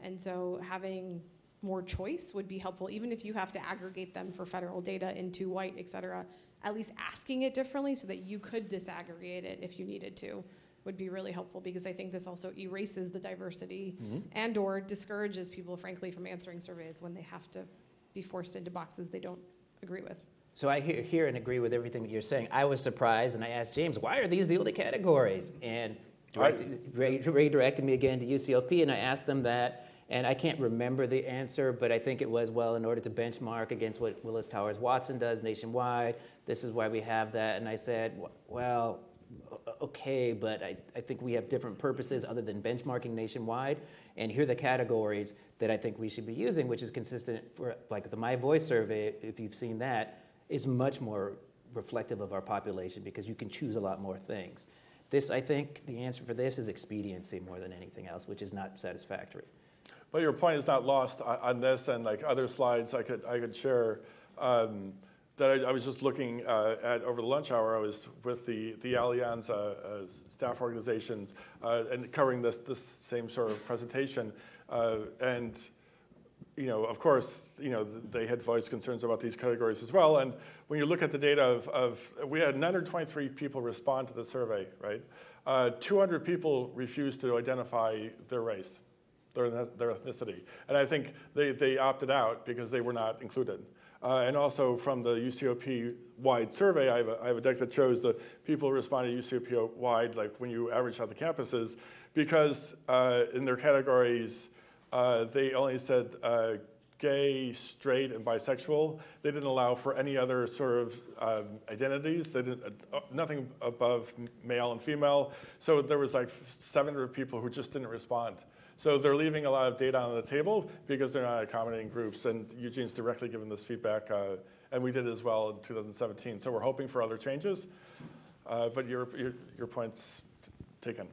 And so having more choice would be helpful, even if you have to aggregate them for federal data into white, et cetera. At least asking it differently so that you could disaggregate it if you needed to would be really helpful, because I think this also erases the diversity and or discourages people, frankly, from answering surveys when they have to be forced into boxes they don't agree with. So I hear and agree with everything that you're saying. I was surprised, and I asked James, why are these the only categories? And redirected me again to UCLP, and I asked them that, and I can't remember the answer, but I think it was, well, in order to benchmark against what Willis Towers Watson does nationwide, this is why we have that. And I said, well, okay, but I think we have different purposes other than benchmarking nationwide, and here are the categories that I think we should be using, which is consistent for, like the My Voice survey, if you've seen that, is much more reflective of our population because you can choose a lot more things. This, I think, the answer for this is expediency more than anything else, which is not satisfactory. But your point is not lost on this, and like other slides I could share. That I was just looking at over the lunch hour. I was with the Allianz staff organizations and covering this same sort of presentation, and of course, they had voiced concerns about these categories as well. And when you look at the data we had 923 people respond to the survey, right? 200 people refused to identify their race, their ethnicity. And I think they opted out because they were not included. And also from the UCOP-wide survey, I have a deck that shows the people who responded UCOP-wide, like when you average out the campuses, because in their categories, they only said gay, straight, and bisexual. They didn't allow for any other sort of identities. They didn't, nothing above male and female. So there was like 700 people who just didn't respond. So they're leaving a lot of data on the table because they're not accommodating groups. And Eugene's directly given this feedback, and we did as well in 2017. So we're hoping for other changes. But your point's taken.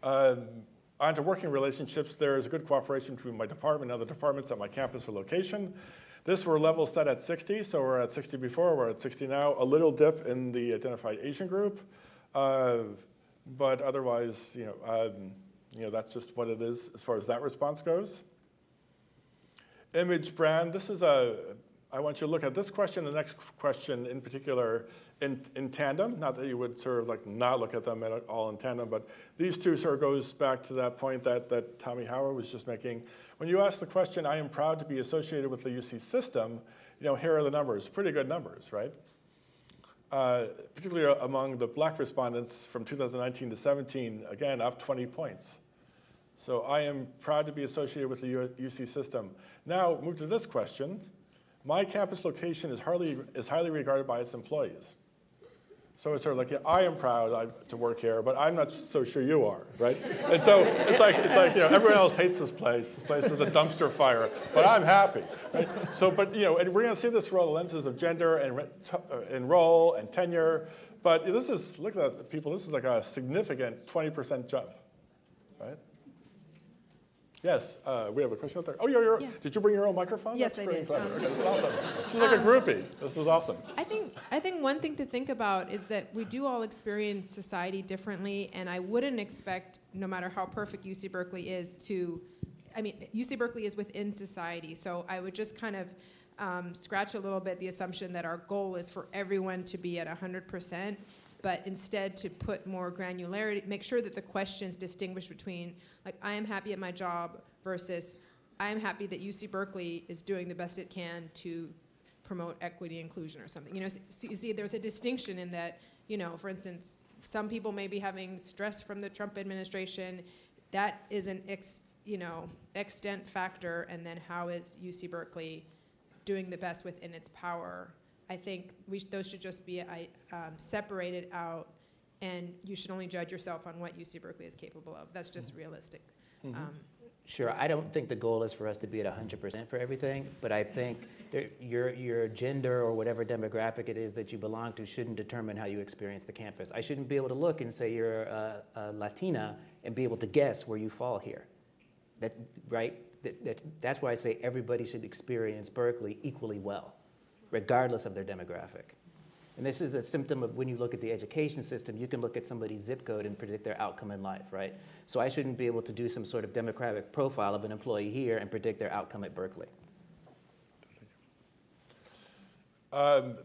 On to working relationships, there is a good cooperation between my department and other departments at my campus or location. This were level set at 60, so we're at 60 before, we're at 60 now. A little dip in the identified Asian group. but otherwise, that's just what it is as far as that response goes. Image brand, I want you to look at this question, the next question in particular, in tandem. Not that you would sort of like not look at them at all in tandem, but these two sort of goes back to that point that Tommy Howard was just making. When you ask the question, I am proud to be associated with the UC system, here are the numbers, pretty good numbers, right? Particularly among the black respondents from 2019 to 17, again, up 20 points. So I am proud to be associated with the UC system. Now, move to this question. My campus location is highly regarded by its employees. So it's sort of like, yeah, I am proud to work here, but I'm not so sure you are, right? And so it's like everyone else hates this place. This place is a dumpster fire, but I'm happy, right? So, and we're going to see this through all the lenses of gender and role and tenure. But look at that, people. This is like a significant 20% jump, right? Yes, we have a question out there. Oh, yeah. Did you bring your own microphone? Yes, That's I did. Clever. Okay, this is awesome. She's like a groupie. This is awesome. I think one thing to think about is that we do all experience society differently, and I wouldn't expect, no matter how perfect UC Berkeley is, UC Berkeley is within society, so I would just kind of scratch a little bit the assumption that our goal is for everyone to be at 100%, but instead to put more granularity, make sure that the questions distinguish between, like, I am happy at my job versus I am happy that UC Berkeley is doing the best it can to promote equity inclusion or something. You see, there's a distinction in that, for instance, some people may be having stress from the Trump administration. That is an extent factor, and then how is UC Berkeley doing the best within its power? I think those should just be separated out, and you should only judge yourself on what UC Berkeley is capable of. That's just realistic. Mm-hmm. Sure, I don't think the goal is for us to be at 100% for everything, but I think your gender or whatever demographic it is that you belong to shouldn't determine how you experience the campus. I shouldn't be able to look and say you're a Latina and be able to guess where you fall here. That's why I say everybody should experience Berkeley equally well, regardless of their demographic. And this is a symptom of when you look at the education system, you can look at somebody's zip code and predict their outcome in life, right? So I shouldn't be able to do some sort of demographic profile of an employee here and predict their outcome at Berkeley.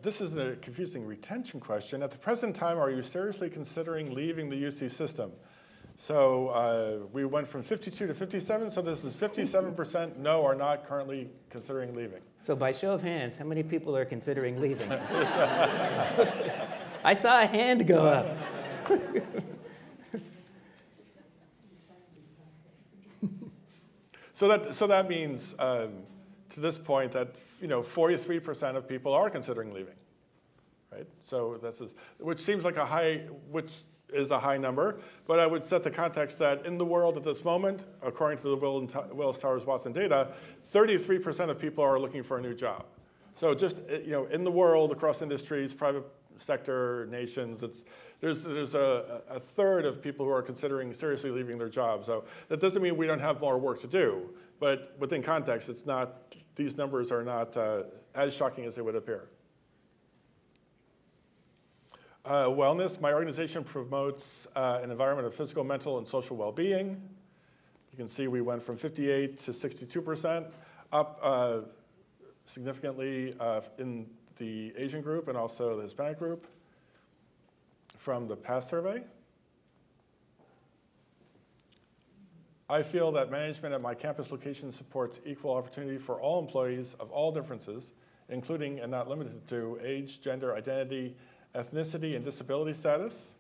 This is a confusing retention question. At the present time, are you seriously considering leaving the UC system? So we went from 52 to 57, so this is 57% no are not currently considering leaving. So by show of hands, how many people are considering leaving? I saw a hand go up. So that means, to this point, that 43% of people are considering leaving, right? So which seems like which is a high number, but I would set the context that in the world at this moment, according to the Willis Towers Watson data, 33% of people are looking for a new job. So just in the world, across industries, private sector, nations, there's a third of people who are considering seriously leaving their jobs. So that doesn't mean we don't have more work to do, but within context, these numbers are not as shocking as they would appear. Wellness, my organization promotes an environment of physical, mental, and social well-being. You can see we went from 58 to 62%, up significantly in the Asian group and also the Hispanic group from the past survey. I feel that management at my campus location supports equal opportunity for all employees of all differences, including and not limited to age, gender, identity, ethnicity, and disability status.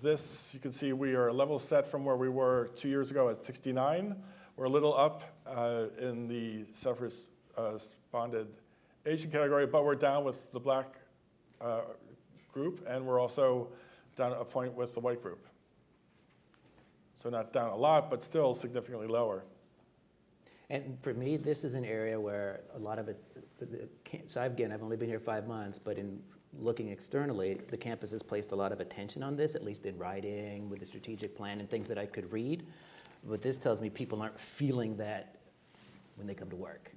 This, you can see we are level set from where we were 2 years ago at 69. We're a little up in the self-responded Asian category, but we're down with the black group, and we're also down a point with the white group. So not down a lot, but still significantly lower. And for me, this is an area where a lot of it, so again, I've only been here 5 months, but in looking externally, the campus has placed a lot of attention on this, at least in writing, with the strategic plan and things that I could read. But this tells me people aren't feeling that when they come to work.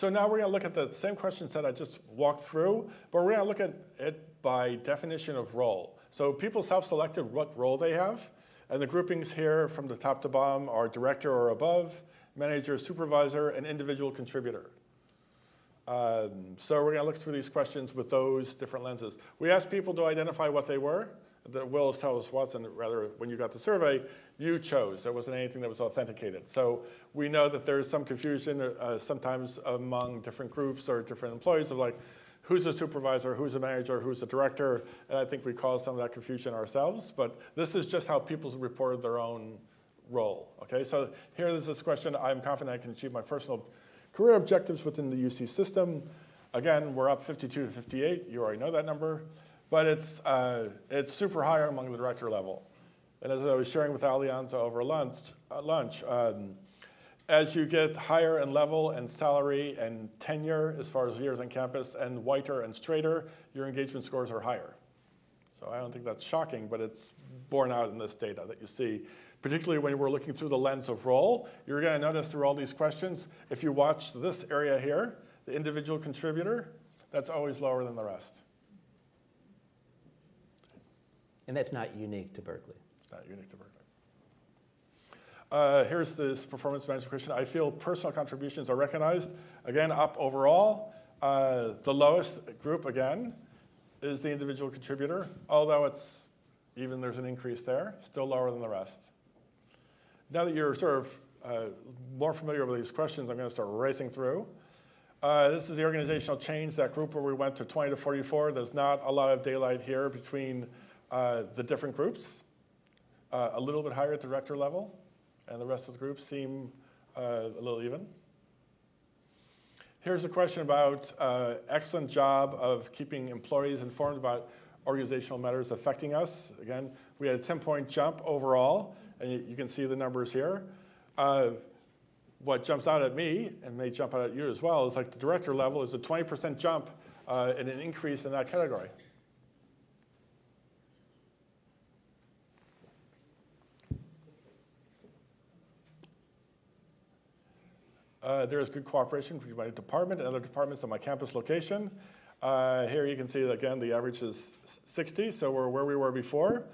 So now we're going to look at the same questions that I just walked through, but we're going to look at it by definition of role. So people self-selected what role they have, and the groupings here from the top to bottom are director or above, manager, supervisor, and individual contributor. So we're going to look through these questions with those different lenses. We asked people to identify what they were. Will tell us Watson, rather, when you got the survey, you chose. There wasn't anything that was authenticated. So we know that there's some confusion sometimes among different groups or different employees of like, who's a supervisor, who's a manager, who's a director, and I think we caused some of that confusion ourselves, but this is just how people reported their own role, okay? So here is this question, I'm confident I can achieve my personal career objectives within the UC system. Again, we're up 52 to 58, you already know that number, but it's super high among the director level. And as I was sharing with Alianza over lunch, as you get higher in level and salary and tenure as far as years on campus and whiter and straighter, your engagement scores are higher. So I don't think that's shocking, but it's borne out in this data that you see, particularly when we're looking through the lens of role. You're going to notice through all these questions, if you watch this area here, the individual contributor, that's always lower than the rest. And that's not unique to Berkeley. It's not unique to Berkeley. Here's this performance management question. I feel personal contributions are recognized. Again, up overall. The lowest group, again, is the individual contributor, although it's even there's an increase there, still lower than the rest. Now that you're sort of more familiar with these questions, I'm going to start racing through. This is the organizational change, that group where we went to 20 to 44. There's not a lot of daylight here between the different groups. A little bit higher at the director level, and the rest of the groups seem a little even. Here's a question about excellent job of keeping employees informed about organizational matters affecting us. Again, we had a 10-point jump overall, and you can see the numbers here. What jumps out at me, and may jump out at you as well, is like the director level is a 20% jump and an increase in that category. There is good cooperation between my department and other departments at my campus location. Here you can see that, again, the average is 60, so we're where we were before.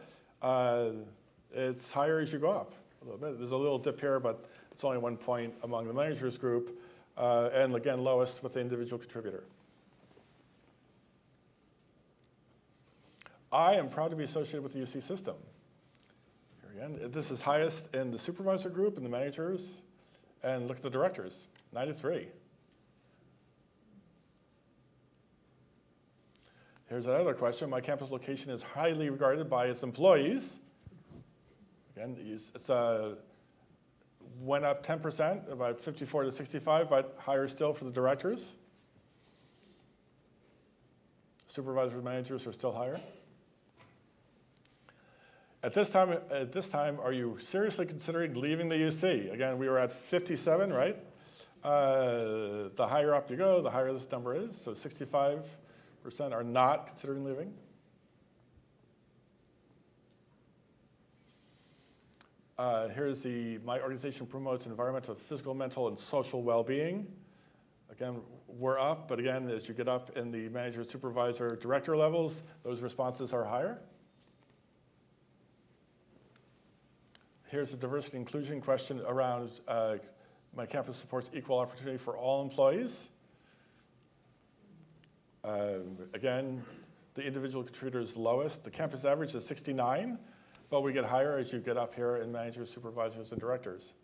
It's higher as you go up a little bit. There's a little dip here, but it's only 1 point among the managers group, and again, lowest with the individual contributor. I am proud to be associated with the UC system. Here again, this is highest in the supervisor group and the managers. And look at the directors, 93. Here's another question. My campus location is highly regarded by its employees. Again, it's went up 10%, about 54 to 65, but higher still for the directors. Supervisors and managers are still higher. At this time, are you seriously considering leaving the UC? Again, we were at 57, right? The higher up you go, the higher this number is. So 65% are not considering leaving. Here's my organization promotes environmental, physical, mental, and social well-being. Again, we're up, but again, as you get up in the manager, supervisor, director levels, those responses are higher. Here's a diversity inclusion question around my campus supports equal opportunity for all employees. Again, the individual contributor is lowest. The campus average is 69, but we get higher as you get up here in managers, supervisors, and directors.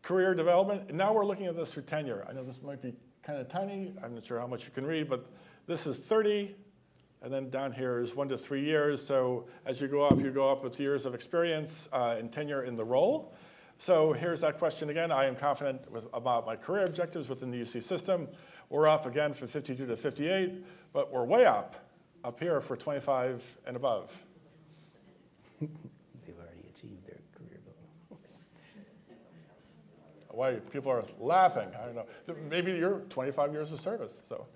Career development. Now we're looking at this through tenure. I know this might be kind of tiny. I'm not sure how much you can read, but this is 30. And then down here is 1 to 3 years. So as you go up with years of experience and tenure in the role. So here's that question again. I am confident about my career objectives within the UC system. We're up again from 52 to 58, but we're way up here for 25 and above. They've already achieved their career goal. Why people are laughing, I don't know. Maybe you're 25 years of service, so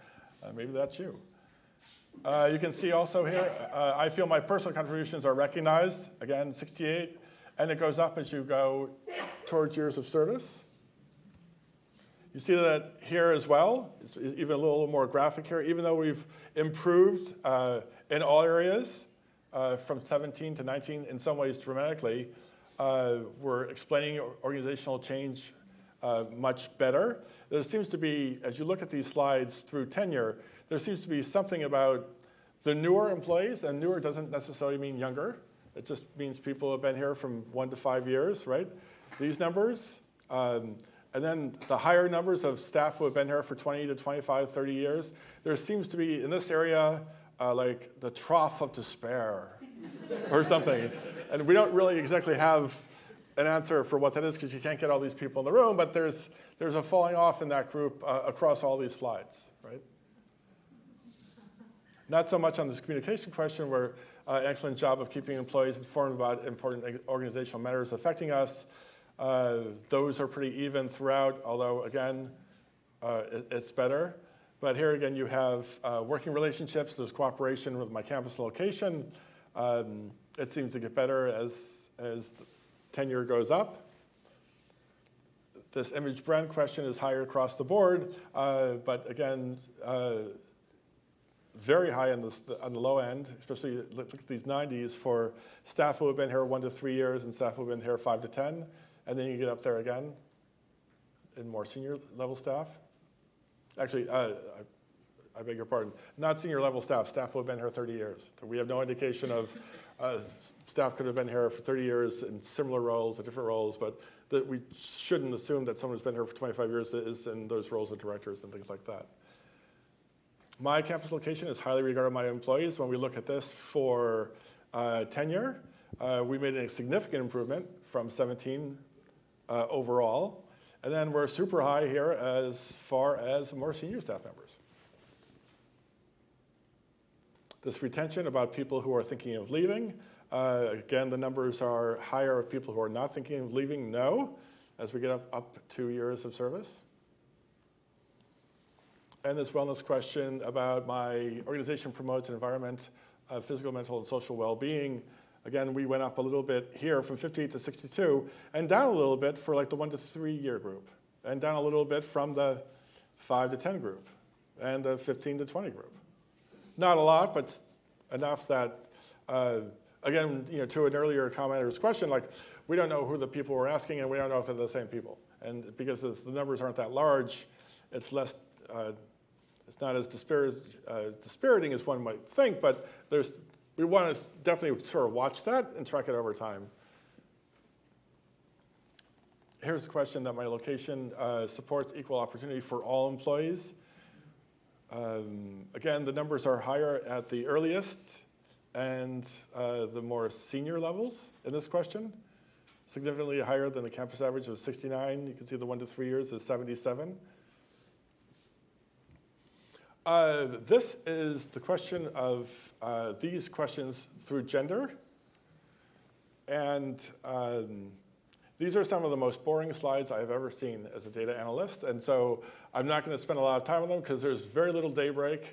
maybe that's you. You can see also here, I feel my personal contributions are recognized, again, 68, and it goes up as you go towards years of service. You see that here as well. It's even a little more graphic here. Even though we've improved in all areas from 17 to 19, in some ways dramatically, we're explaining organizational change much better. There seems to be, as you look at these slides through tenure, there seems to be something about the newer employees, and newer doesn't necessarily mean younger. It just means people have been here from 1 to 5 years, right? These numbers. And then the higher numbers of staff who have been here for 20 to 25, 30 years. There seems to be, in this area, like the trough of despair or something. And we don't really exactly have an answer for what that is because you can't get all these people in the room, but there's a falling off in that group across all these slides, right? Not so much on this communication question, where an excellent job of keeping employees informed about important organizational matters affecting us. Those are pretty even throughout, although, again, it's better. But here again, you have working relationships. There's cooperation with my campus location. It seems to get better as the tenure goes up. This image brand question is higher across the board, but again, very high on the low end, especially look at these 90s for staff who have been here 1 to 3 years and staff who have been here 5 to 10. And then you get up there again in more senior level staff. Actually, I beg your pardon, not senior level staff, staff who have been here 30 years. We have no indication of staff could have been here for 30 years in similar roles or different roles, but that we shouldn't assume that someone who's been here for 25 years is in those roles of directors and things like that. My campus location is highly regarded by employees. When we look at this for tenure, we made a significant improvement from 17 overall. And then we're super high here as far as more senior staff members. This retention about people who are thinking of leaving. Again, the numbers are higher of people who are not thinking of leaving, no, as we get up 2 years of service. And this wellness question about my organization promotes an environment of physical, mental, and social well-being. Again, we went up a little bit here from 58 to 62, and down a little bit for like the 1 to 3 year group, and down a little bit from the 5 to 10 group, and the 15 to 20 group. Not a lot, but enough that, again, to an earlier commenter's question, like we don't know who the people were asking, and we don't know if they're the same people. And because the numbers aren't that large, it's less. It's not as dispiriting as one might think, but we want to definitely sort of watch that and track it over time. Here's the question that my location supports equal opportunity for all employees. Again, the numbers are higher at the earliest and the more senior levels in this question, significantly higher than the campus average of 69. You can see the 1 to 3 years is 77. This is the question of these questions through gender. And these are some of the most boring slides I've ever seen as a data analyst. And so I'm not going to spend a lot of time on them because there's very little daylight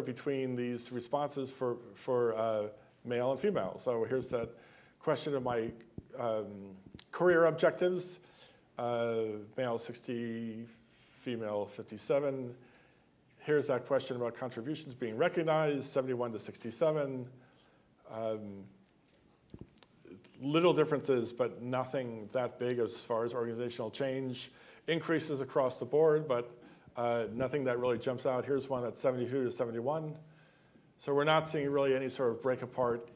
between these responses for male and female. So here's that question of my career objectives. Male 60, female 57. Here's that question about contributions being recognized, 71 to 67. Little differences, but nothing that big as far as organizational change. Increases across the board, but nothing that really jumps out. Here's one that's 72 to 71. So we're not seeing really any sort of break apart.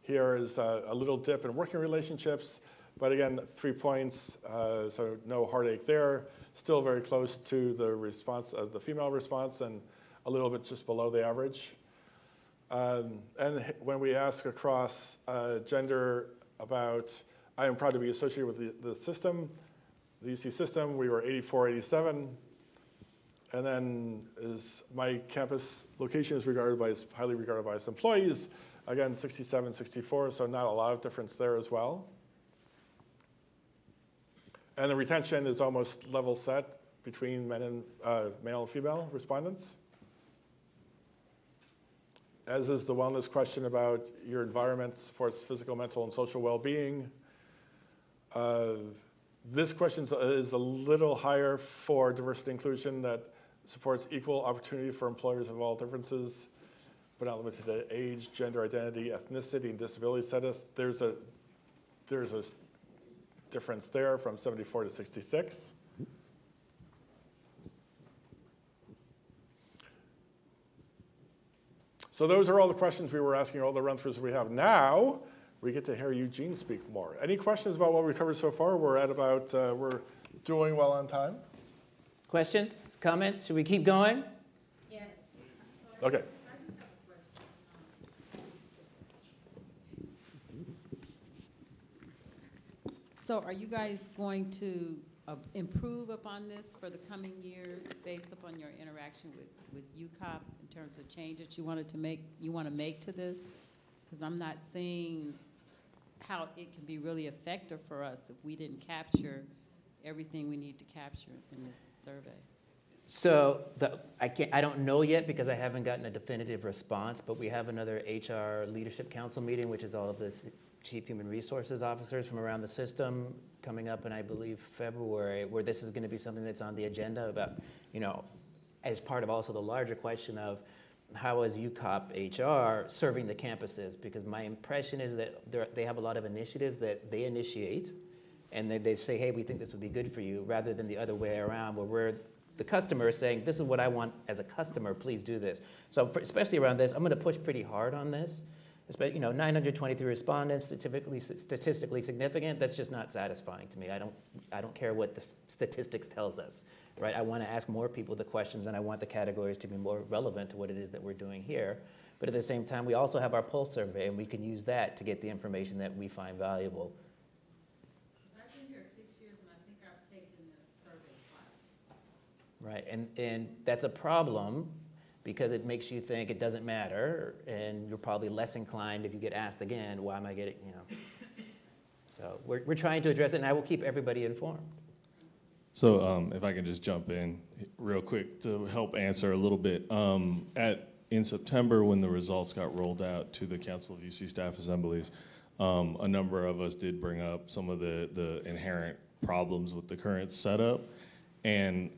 Here is a little dip in working relationships, but again, 3 points, so no heartache there. Still very close to the response of the female response and a little bit just below the average. And when we ask across gender about, I am proud to be associated with the system, the UC system, we were 84, 87. And then my campus location is highly regarded by its employees. Again, 67, 64, so not a lot of difference there as well. And the retention is almost level set between male and female respondents. as is the wellness question about your environment supports physical, mental, and social well-being. This question is a little higher for diversity inclusion that supports equal opportunity for employers of all differences, but not limited to age, gender identity, ethnicity, and disability status. There's a difference there from 74 to 66. So those are all the questions we were asking, all the run-throughs we have. Now, we get to hear Eugene speak more. Any questions about what we covered so far? We're doing well on time. Questions, comments? Should we keep going? Yes. Okay. So are you guys going to improve upon this for the coming years based upon your interaction with UCOP in terms of changes you want to make to this? Because I'm not seeing how it can be really effective for us if we didn't capture everything we need to capture in this survey. So I don't know yet because I haven't gotten a definitive response, but we have another HR Leadership Council meeting, which is all of the Chief Human Resources Officers from around the system coming up in, I believe, February, where this is going to be something that's on the agenda about, as part of also the larger question of how is UCOP HR serving the campuses? Because my impression is that they have a lot of initiatives that they initiate, and they say, hey, we think this would be good for you, rather than the other way around, where we're the customer saying, this is what I want as a customer, please do this. So especially around this, I'm going to push pretty hard on this. 923 respondents, statistically significant, that's just not satisfying to me. I don't care what the statistics tells us, right? I want to ask more people the questions, and I want the categories to be more relevant to what it is that we're doing here. But at the same time, we also have our pulse survey, and we can use that to get the information that we find valuable. I've been here 6 years, and I think I've taken the survey twice. Right, and that's a problem, because it makes you think it doesn't matter, and you're probably less inclined if you get asked again, why am I getting, So we're trying to address it, and I will keep everybody informed. So if I can just jump in real quick to help answer a little bit. In September, when the results got rolled out to the Council of UC Staff Assemblies, a number of us did bring up some of the inherent problems with the current setup. And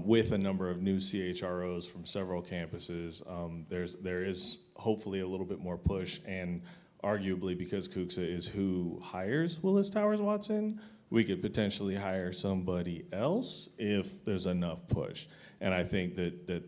with a number of new CHROs from several campuses, there is hopefully a little bit more push, and arguably because CUCSA is who hires Willis Towers Watson, we could potentially hire somebody else if there's enough push. And I think that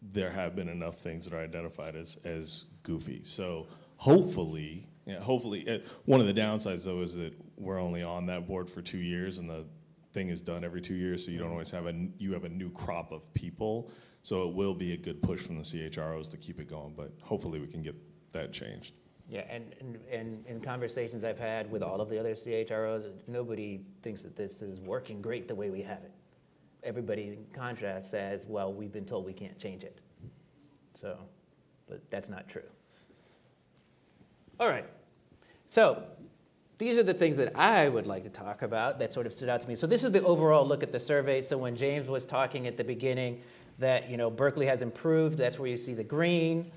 there have been enough things that are identified as goofy. So hopefully, one of the downsides though is that we're only on that board for 2 years, and the thing is done every 2 years, so you don't always have a new crop of people. So it will be a good push from the CHROs to keep it going, but hopefully we can get that changed. Yeah, and in conversations I've had with all of the other CHROs, nobody thinks that this is working great the way we have it. Everybody, in contrast, says, well, we've been told we can't change it. So, but that's not true. All right, so these are the things that I would like to talk about that sort of stood out to me. So this is the overall look at the survey. So when James was talking at the beginning that, Berkeley has improved, that's where you see the green.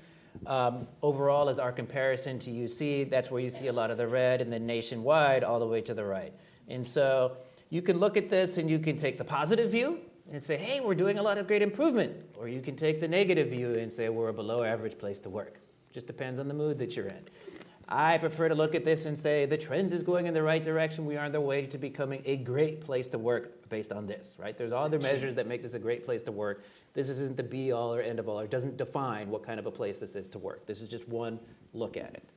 Overall is our comparison to UC, that's where you see a lot of the red, and then nationwide all the way to the right. And so you can look at this and you can take the positive view and say, hey, we're doing a lot of great improvement. Or you can take the negative view and say we're a below average place to work. Just depends on the mood that you're in. I prefer to look at this and say the trend is going in the right direction. We are on the way to becoming a great place to work based on this, right? There's other measures that make this a great place to work. This isn't the be all or end of all, or doesn't define what kind of a place this is to work. This is just one look at it.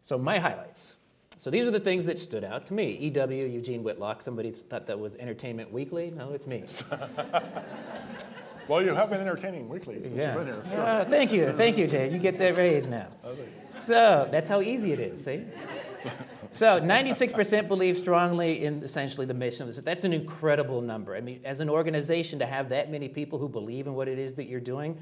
So my highlights. So these are the things that stood out to me. EW, Eugene Whitlock. Somebody thought that was Entertainment Weekly. No, it's me. Well, you have been entertaining weekly since you've been here. Sure. Thank you, Jay. You get that raise now. So that's how easy it is, see? So 96% believe strongly in essentially the mission of this. That's an incredible number. I mean, as an organization, to have that many people who believe in what it is that you're doing,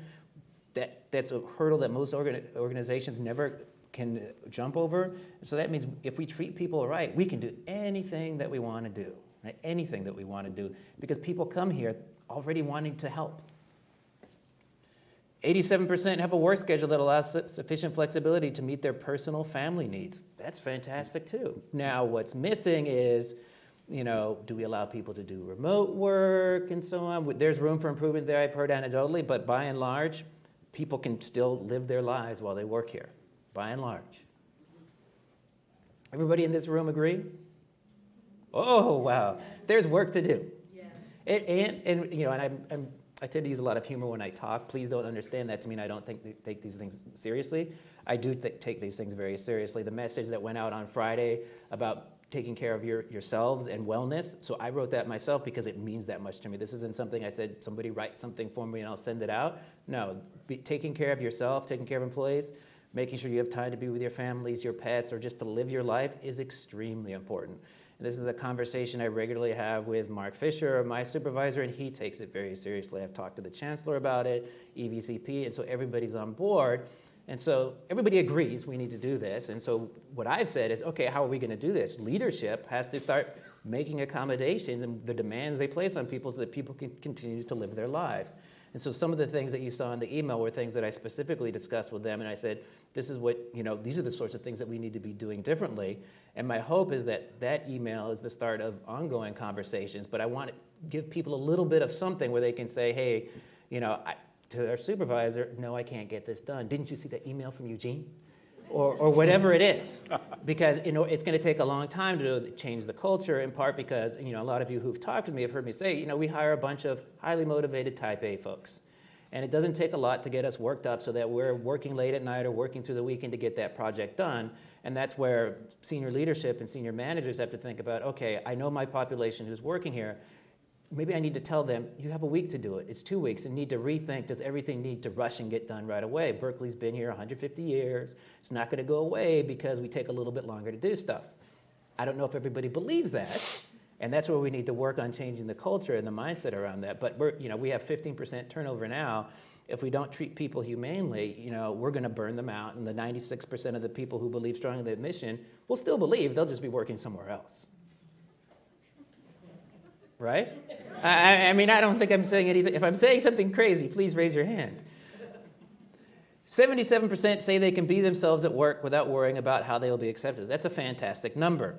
that's a hurdle that most organizations never can jump over. So that means if we treat people right, we can do anything that we want to do, right? Anything that we want to do, because people come here already wanting to help. 87% have a work schedule that allows sufficient flexibility to meet their personal family needs. That's fantastic too. Now, what's missing is, do we allow people to do remote work and so on? There's room for improvement there, I've heard anecdotally, but by and large, people can still live their lives while they work here, by and large. Everybody in this room agree? Oh, wow. There's work to do. And I tend to use a lot of humor when I talk. Please don't understand that to mean I don't take these things seriously. I do take these things very seriously. The message that went out on Friday about taking care of yourselves and wellness, so I wrote that myself because it means that much to me. This isn't something I said, somebody write something for me and I'll send it out. No, taking care of yourself, taking care of employees, making sure you have time to be with your families, your pets, or just to live your life is extremely important. And this is a conversation I regularly have with Mark Fisher, my supervisor, and he takes it very seriously. I've talked to the chancellor about it, EVCP, and so everybody's on board. And so everybody agrees we need to do this. And so what I've said is, okay, how are we going to do this? Leadership has to start making accommodations and the demands they place on people so that people can continue to live their lives. And so some of the things that you saw in the email were things that I specifically discussed with them. And I said, this is what, these are the sorts of things that we need to be doing differently. And my hope is that that email is the start of ongoing conversations. But I want to give people a little bit of something where they can say, hey, to their supervisor, no, I can't get this done. Didn't you see that email from Eugene? Or whatever it is. Because it's going to take a long time to change the culture, in part because a lot of you who've talked to me have heard me say, we hire a bunch of highly motivated type A folks. And it doesn't take a lot to get us worked up so that we're working late at night or working through the weekend to get that project done. And that's where senior leadership and senior managers have to think about, okay, I know my population who's working here. Maybe I need to tell them, you have a week to do it. It's 2 weeks, and need to rethink, does everything need to rush and get done right away? Berkeley's been here 150 years. It's not going to go away because we take a little bit longer to do stuff. I don't know if everybody believes that, and that's where we need to work on changing the culture and the mindset around that. But we have 15% turnover now. If we don't treat people humanely, we're going to burn them out, and the 96% of the people who believe strongly in the mission will still believe, they'll just be working somewhere else. Right? I mean, I don't think I'm saying anything. If I'm saying something crazy, please raise your hand. 77% say they can be themselves at work without worrying about how they will be accepted. That's a fantastic number.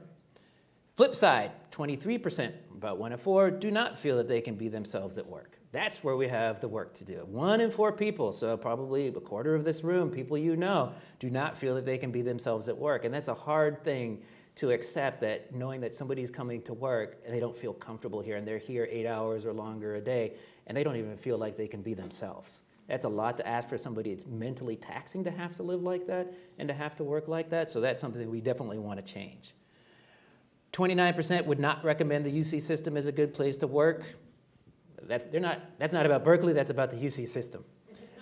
Flip side, 23%, about 1 in 4, do not feel that they can be themselves at work. That's where we have the work to do. 1 in 4 people, so probably a quarter of this room, people do not feel that they can be themselves at work. And that's a hard thing to accept, that knowing that somebody's coming to work and they don't feel comfortable here and they're here 8 hours or longer a day and they don't even feel like they can be themselves. That's a lot to ask for somebody. It's mentally taxing to have to live like that and to have to work like that. So that's something that we definitely want to change. 29% would not recommend the UC system as a good place to work. That's not about Berkeley, that's about the UC system.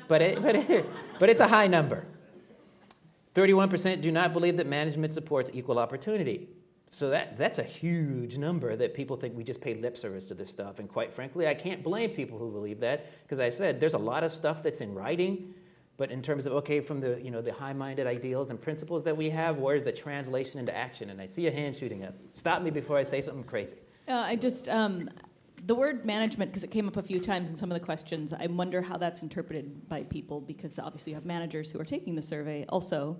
But it's a high number. 31% do not believe that management supports equal opportunity. So that's a huge number that people think we just pay lip service to this stuff. And quite frankly, I can't blame people who believe that, because I said there's a lot of stuff that's in writing, but in terms of, okay, from the the high-minded ideals and principles that we have, where's the translation into action? And I see a hand shooting up. Stop me before I say something crazy. The word management, because it came up a few times in some of the questions, I wonder how that's interpreted by people, because obviously you have managers who are taking the survey also,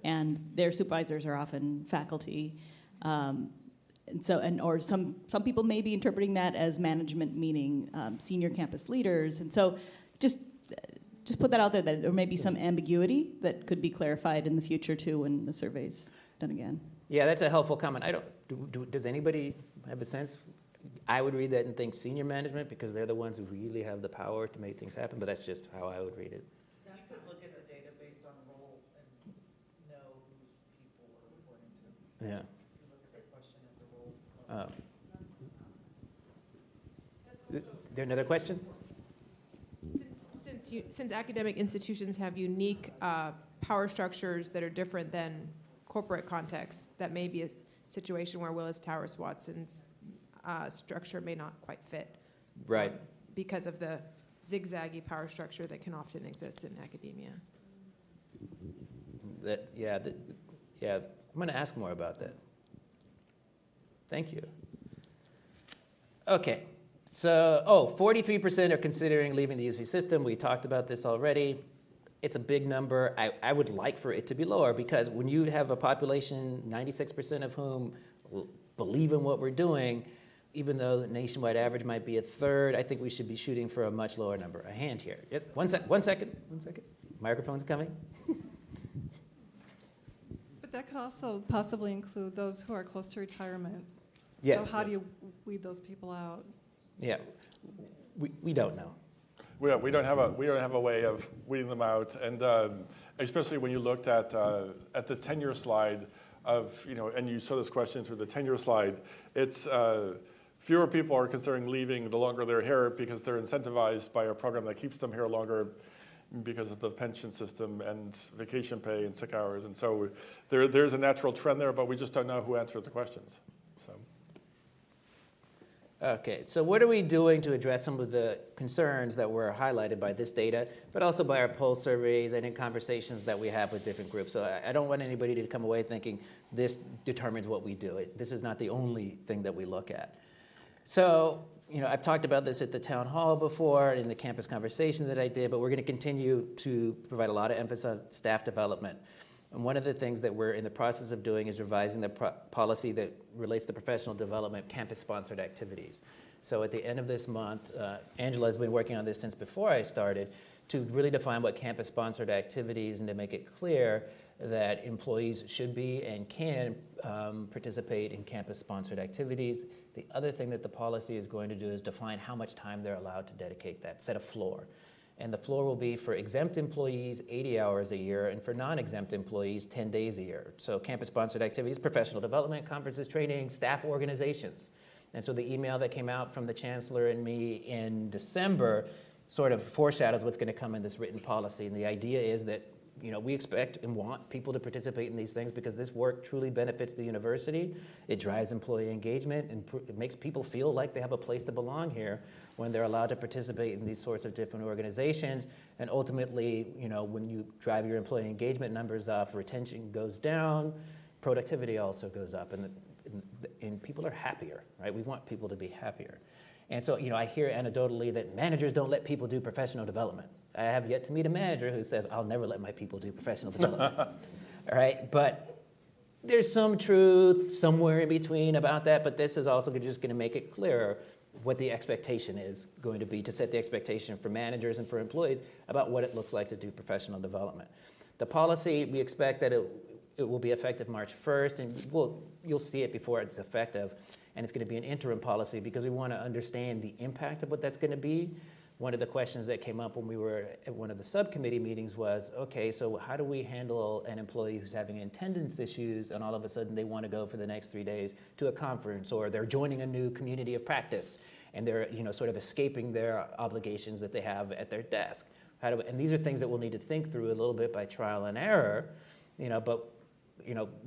and their supervisors are often faculty. Or some people may be interpreting that as management meaning senior campus leaders. And so just put that out there, that there may be some ambiguity that could be clarified in the future too when the survey's done again. Yeah, that's a helpful comment. Does anybody have a sense? I would read that and think senior management, because they're the ones who really have the power to make things happen, but that's just how I would read it. You could look at the data based on role and know whose people are reporting to. Yeah. You look at the question at the role. Is there another question? Since academic institutions have unique power structures that are different than corporate contexts, that may be a situation where Willis Towers Watson's structure may not quite fit. Right. Because of the zigzaggy power structure that can often exist in academia. I'm going to ask more about that. Thank you. Okay, So, 43% are considering leaving the UC system. We talked about this already. It's a big number. I would like for it to be lower because when you have a population, 96% of whom believe in what we're doing, even though the nationwide average might be a third, I think we should be shooting for a much lower number. A hand here. Yep. One second. Microphone's coming. But that could also possibly include those who are close to retirement. Yes. So how do you weed those people out? Yeah, we don't know. We don't have a way of weeding them out, and especially when you looked at the tenure slide of, and you saw this question through the tenure slide, it's fewer people are considering leaving the longer they're here because they're incentivized by a program that keeps them here longer because of the pension system and vacation pay and sick hours, and so there's a natural trend there, but we just don't know who answered the questions. So. Okay, so what are we doing to address some of the concerns that were highlighted by this data, but also by our poll surveys and in conversations that we have with different groups? So I don't want anybody to come away thinking this determines what we do. This is not the only thing that we look at. So, I've talked about this at the town hall before in the campus conversation that I did, but we're going to continue to provide a lot of emphasis on staff development. And one of the things that we're in the process of doing is revising the policy that relates to professional development, campus-sponsored activities. So at the end of this month, Angela has been working on this since before I started, to really define what campus-sponsored activities and to make it clear that employees should be and can participate in campus-sponsored activities. The other thing that the policy is going to do is define how much time they're allowed to dedicate that, set a floor. And the floor will be for exempt employees, 80 hours a year, and for non-exempt employees, 10 days a year. So campus-sponsored activities, professional development, conferences, training, staff organizations. And so the email that came out from the chancellor and me in December sort of foreshadows what's going to come in this written policy. And the idea is that we expect and want people to participate in these things because this work truly benefits the university. It drives employee engagement and it makes people feel like they have a place to belong here when they're allowed to participate in these sorts of different organizations. And ultimately, when you drive your employee engagement numbers up, retention goes down, productivity also goes up, and people are happier, right? We want people to be happier. And so, I hear anecdotally that managers don't let people do professional development. I have yet to meet a manager who says, I'll never let my people do professional development. All right, but there's some truth somewhere in between about that, but this is also just going to make it clearer what the expectation is going to be, to set the expectation for managers and for employees about what it looks like to do professional development. The policy, we expect that it will be effective March 1st, and you'll see it before it's effective, and it's going to be an interim policy because we want to understand the impact of what that's going to be. One of the questions that came up when we were at one of the subcommittee meetings was, okay, so how do we handle an employee who's having attendance issues and all of a sudden they want to go for the next 3 days to a conference, or they're joining a new community of practice and they're sort of escaping their obligations that they have at their desk. And these are things that we'll need to think through a little bit by trial and error, but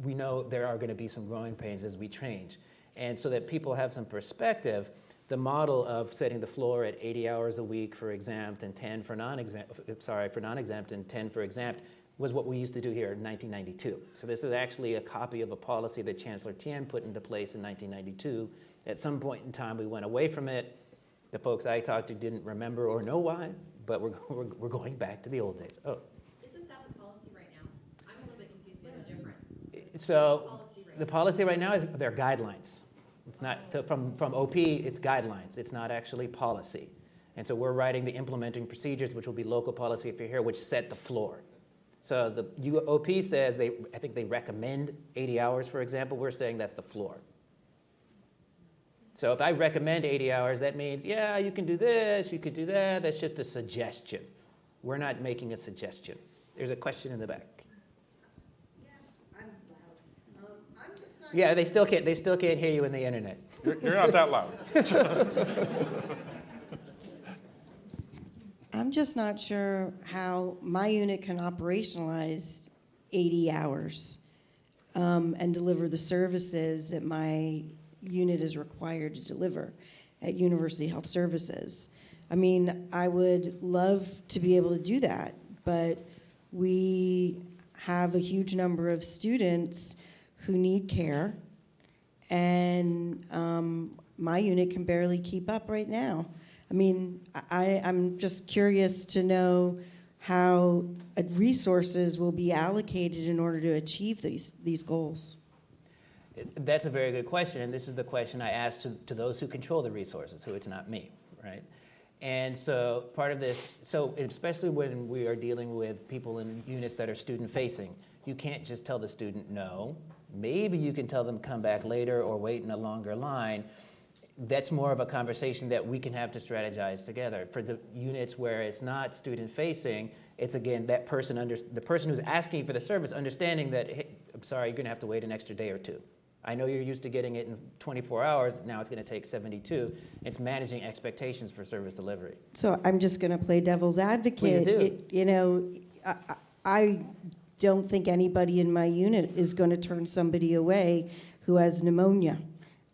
we know there are going to be some growing pains as we change. And so that people have some perspective, the model of setting the floor at 80 hours a week for exempt and 10 for non-exempt and 10 for exempt was what we used to do here in 1992. So this is actually a copy of a policy that Chancellor Tien put into place in 1992. At some point in time, we went away from it. The folks I talked to didn't remember or know why, but we're going back to the old days. Oh. Isn't that the policy right now? I'm a little bit confused. What's different? So the policy right now is they're guidelines. It's not from OP, it's guidelines. It's not actually policy. And so we're writing the implementing procedures, which will be local policy if you're here, which set the floor. So the OP says, I think they recommend 80 hours, for example. We're saying that's the floor. So if I recommend 80 hours, that means, yeah, you can do this, you could do that. That's just a suggestion. We're not making a suggestion. There's a question in the back. Yeah, they still can't hear you in the internet. You're not that loud. I'm just not sure how my unit can operationalize 80 hours and deliver the services that my unit is required to deliver at University Health Services. I mean, I would love to be able to do that, but we have a huge number of students who need care, and my unit can barely keep up right now. I mean, I'm just curious to know how resources will be allocated in order to achieve these goals. That's a very good question, and this is the question I asked to those who control the resources, who it's not me, right? And so part of this, so especially when we are dealing with people in units that are student-facing, you can't just tell the student no. Maybe you can tell them come back later or wait in a longer line. That's more of a conversation that we can have to strategize together. For the units where it's not student-facing, it's again that person, the person who's asking for the service, understanding that, hey, I'm sorry, you're gonna have to wait an extra day or two. I know you're used to getting it in 24 hours, now it's gonna take 72. It's managing expectations for service delivery. So I'm just going to play devil's advocate. Please do. I don't think anybody in my unit is going to turn somebody away who has pneumonia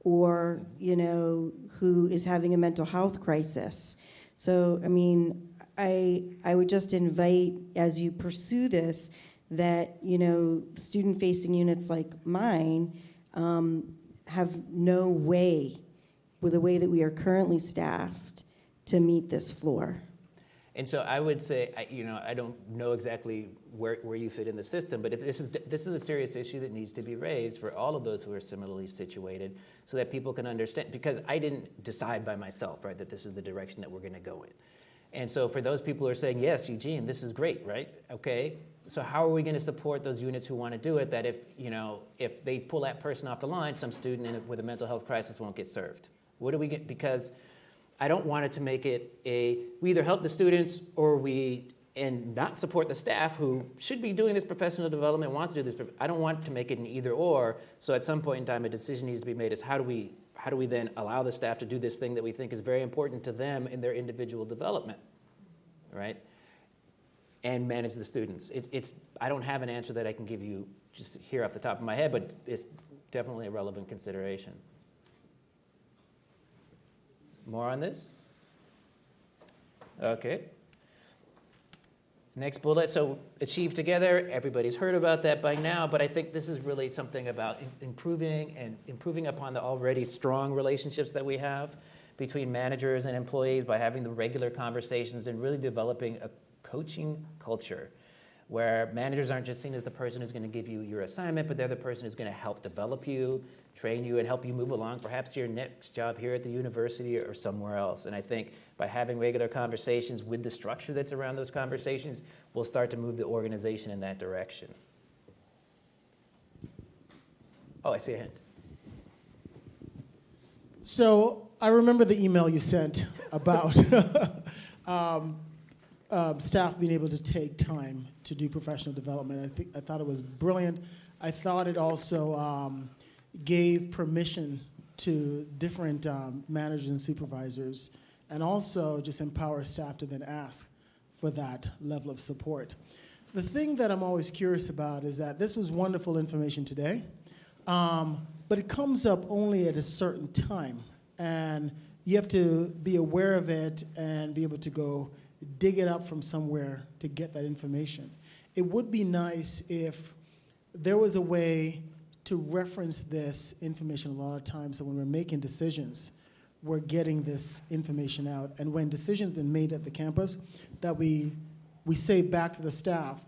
or, who is having a mental health crisis. So, I mean, I would just invite, as you pursue this, that, student-facing units like mine have no way, with the way that we are currently staffed, to meet this floor. And so I would say, I don't know exactly where you fit in the system, but this is a serious issue that needs to be raised for all of those who are similarly situated, so that people can understand. Because I didn't decide by myself, right, that this is the direction that we're going to go in. And so for those people who are saying, yes, Eugene, this is great, right? Okay. So how are we going to support those units who want to do it? That if they pull that person off the line, some student with a mental health crisis won't get served. What do we get? Because I don't want it to make it we either help the students or and not support the staff who should be doing this professional development, want to do this. I don't want to make it an either or. So at some point in time, a decision needs to be made as how do we then allow the staff to do this thing that we think is very important to them in their individual development, right? And manage the students. I don't have an answer that I can give you just here off the top of my head, but it's definitely a relevant consideration. More on this? Okay. Next bullet, so achieve together. Everybody's heard about that by now, but I think this is really something about improving upon the already strong relationships that we have between managers and employees by having the regular conversations and really developing a coaching culture where managers aren't just seen as the person who's going to give you your assignment, but they're the person who's going to help develop you, train you, and help you move along, perhaps to your next job here at the university or somewhere else. And I think by having regular conversations with the structure that's around those conversations, we'll start to move the organization in that direction. Oh, I see a hint. So I remember the email you sent about staff being able to take time to do professional development. I thought it was brilliant. I thought it also gave permission to different managers and supervisors, and also just empower staff to then ask for that level of support. The thing that I'm always curious about is that this was wonderful information today, but it comes up only at a certain time, and you have to be aware of it and be able to go dig it up from somewhere to get that information. It would be nice if there was a way to reference this information a lot of times, so when we're making decisions, we're getting this information out. And when decisions have been made at the campus, that we say back to the staff,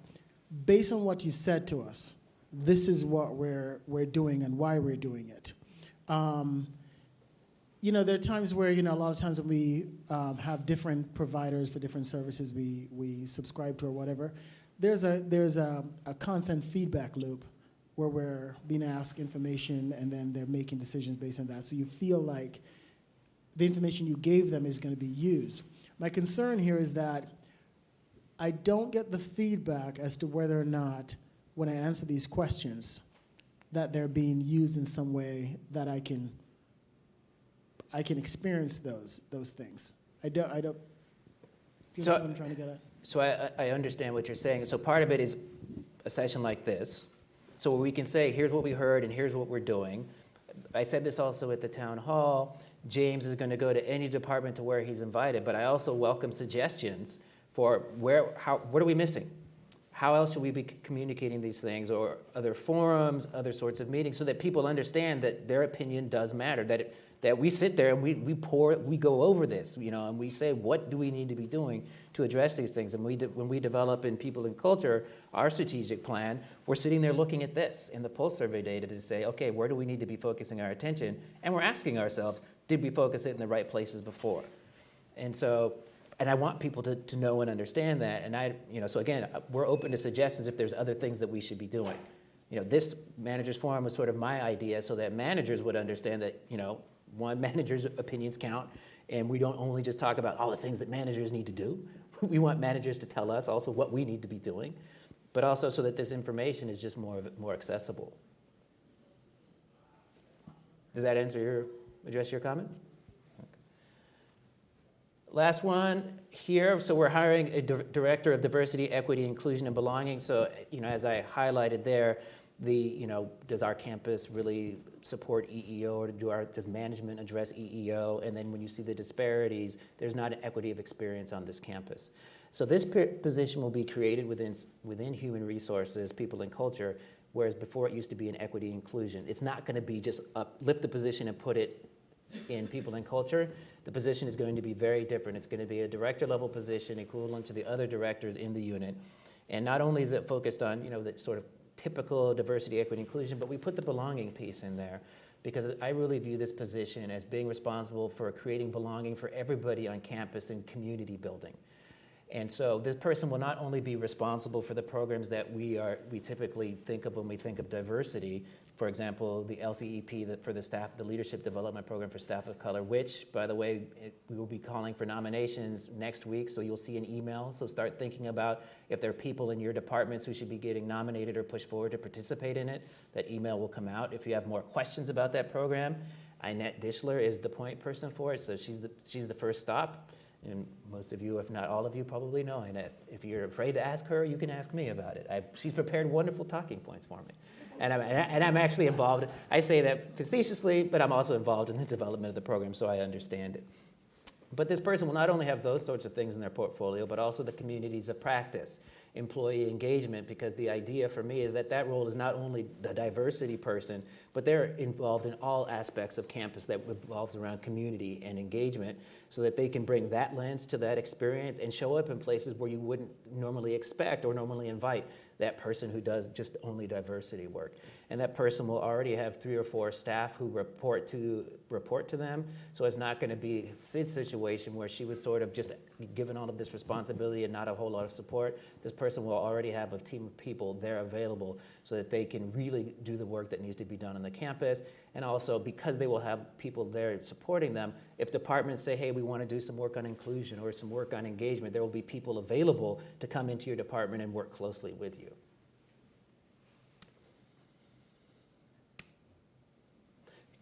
based on what you said to us, this is what we're doing and why we're doing it. There are times where, a lot of times when we have different providers for different services we subscribe to or whatever, there's a constant feedback loop where we're being asked information and then they're making decisions based on that. So you feel like the information you gave them is going to be used. My concern here is that I don't get the feedback as to whether or not, when I answer these questions, that they're being used in some way that I can experience those things. I don't. You know what I'm trying to get at? So I understand what you're saying. So part of it is a session like this, so where we can say, here's what we heard and here's what we're doing. I said this also at the town hall. James is going to go to any department to where he's invited, but I also welcome suggestions for what are we missing? How else should we be communicating these things, or other forums, other sorts of meetings, so that people understand that their opinion does matter, that that we sit there and we go over this, and we say, what do we need to be doing to address these things? And when we develop in People and Culture our strategic plan, we're sitting there looking at this in the pulse survey data to say, okay, where do we need to be focusing our attention? And we're asking ourselves, did we focus it in the right places before? And I want people to know and understand that. And so again, we're open to suggestions if there's other things that we should be doing. This managers forum was sort of my idea so that managers would understand that, one, managers' opinions count, and we don't only just talk about all the things that managers need to do. We want managers to tell us also what we need to be doing, but also so that this information is just more accessible. Does that address your comment? Okay. Last one here. So we're hiring a director of diversity, equity, inclusion, and belonging. So, as I highlighted there, does our campus really support EEO, or does management address EEO? And then when you see the disparities, there's not an equity of experience on this campus. So this position will be created within human resources, people and culture, whereas before it used to be an equity inclusion. It's not going to be just lift the position and put it in people and culture. The position is going to be very different. It's going to be a director level position equivalent to the other directors in the unit. And not only is it focused on, the sort of typical diversity, equity, inclusion, but we put the belonging piece in there because I really view this position as being responsible for creating belonging for everybody on campus and community building. And so this person will not only be responsible for the programs that we typically think of when we think of diversity, for example, the LCEP for the Leadership Development Program for Staff of Color, which, by the way, we will be calling for nominations next week, so you'll see an email. So start thinking about if there are people in your departments who should be getting nominated or pushed forward to participate in it. That email will come out. If you have more questions about that program, Inette Dishler is the point person for it, so she's the first stop. And most of you, if not all of you, probably know Inette. If you're afraid to ask her, you can ask me about it. She's prepared wonderful talking points for me. And I'm actually involved. I say that facetiously, but I'm also involved in the development of the program, so I understand it. But this person will not only have those sorts of things in their portfolio, but also the communities of practice, employee engagement, because the idea for me is that role is not only the diversity person, but they're involved in all aspects of campus that revolves around community and engagement so that they can bring that lens to that experience and show up in places where you wouldn't normally expect or normally invite that person who does just only diversity work. And that person will already have 3 or 4 staff who report to them. So it's not going to be Sid's situation where she was sort of just given all of this responsibility and not a whole lot of support. This person will already have a team of people there available so that they can really do the work that needs to be done on the campus. And also because they will have people there supporting them, if departments say, hey, we want to do some work on inclusion or some work on engagement, there will be people available to come into your department and work closely with you.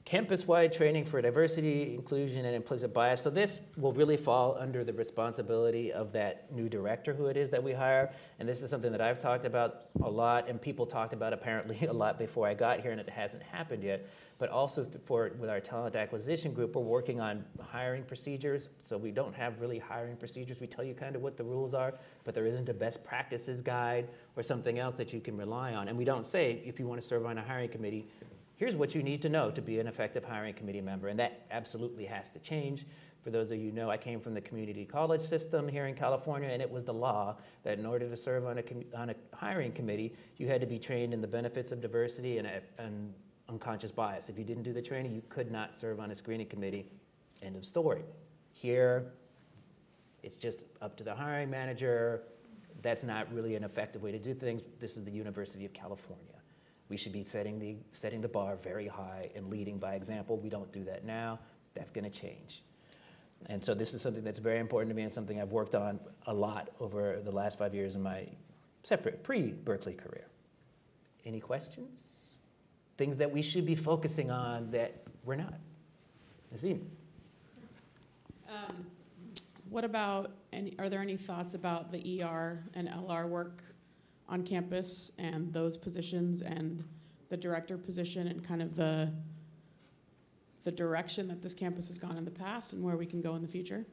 Campus-wide training for diversity, inclusion, and implicit bias. So this will really fall under the responsibility of that new director who it is that we hire. And this is something that I've talked about a lot, and people talked about apparently a lot before I got here, and it hasn't happened yet. But also with our talent acquisition group, we're working on hiring procedures. So we don't have really hiring procedures. We tell you kind of what the rules are, but there isn't a best practices guide or something else that you can rely on. And we don't say, if you want to serve on a hiring committee, here's what you need to know to be an effective hiring committee member, and that absolutely has to change. For those of you who know, I came from the community college system here in California, and it was the law that in order to serve on a hiring committee, you had to be trained in the benefits of diversity and unconscious bias. If you didn't do the training, you could not serve on a screening committee. End of story. Here, it's just up to the hiring manager. That's not really an effective way to do things. This is the University of California. We should be setting the bar very high and leading by example. We don't do that now. That's going to change. And so this is something that's very important to me and something I've worked on a lot over the last 5 years in my separate pre-Berkeley career. Any questions? Things that we should be focusing on that we're not? Nazim? What about, are there any thoughts about the ER and LR work on campus and those positions and the director position and kind of the direction that this campus has gone in the past and where we can go in the future?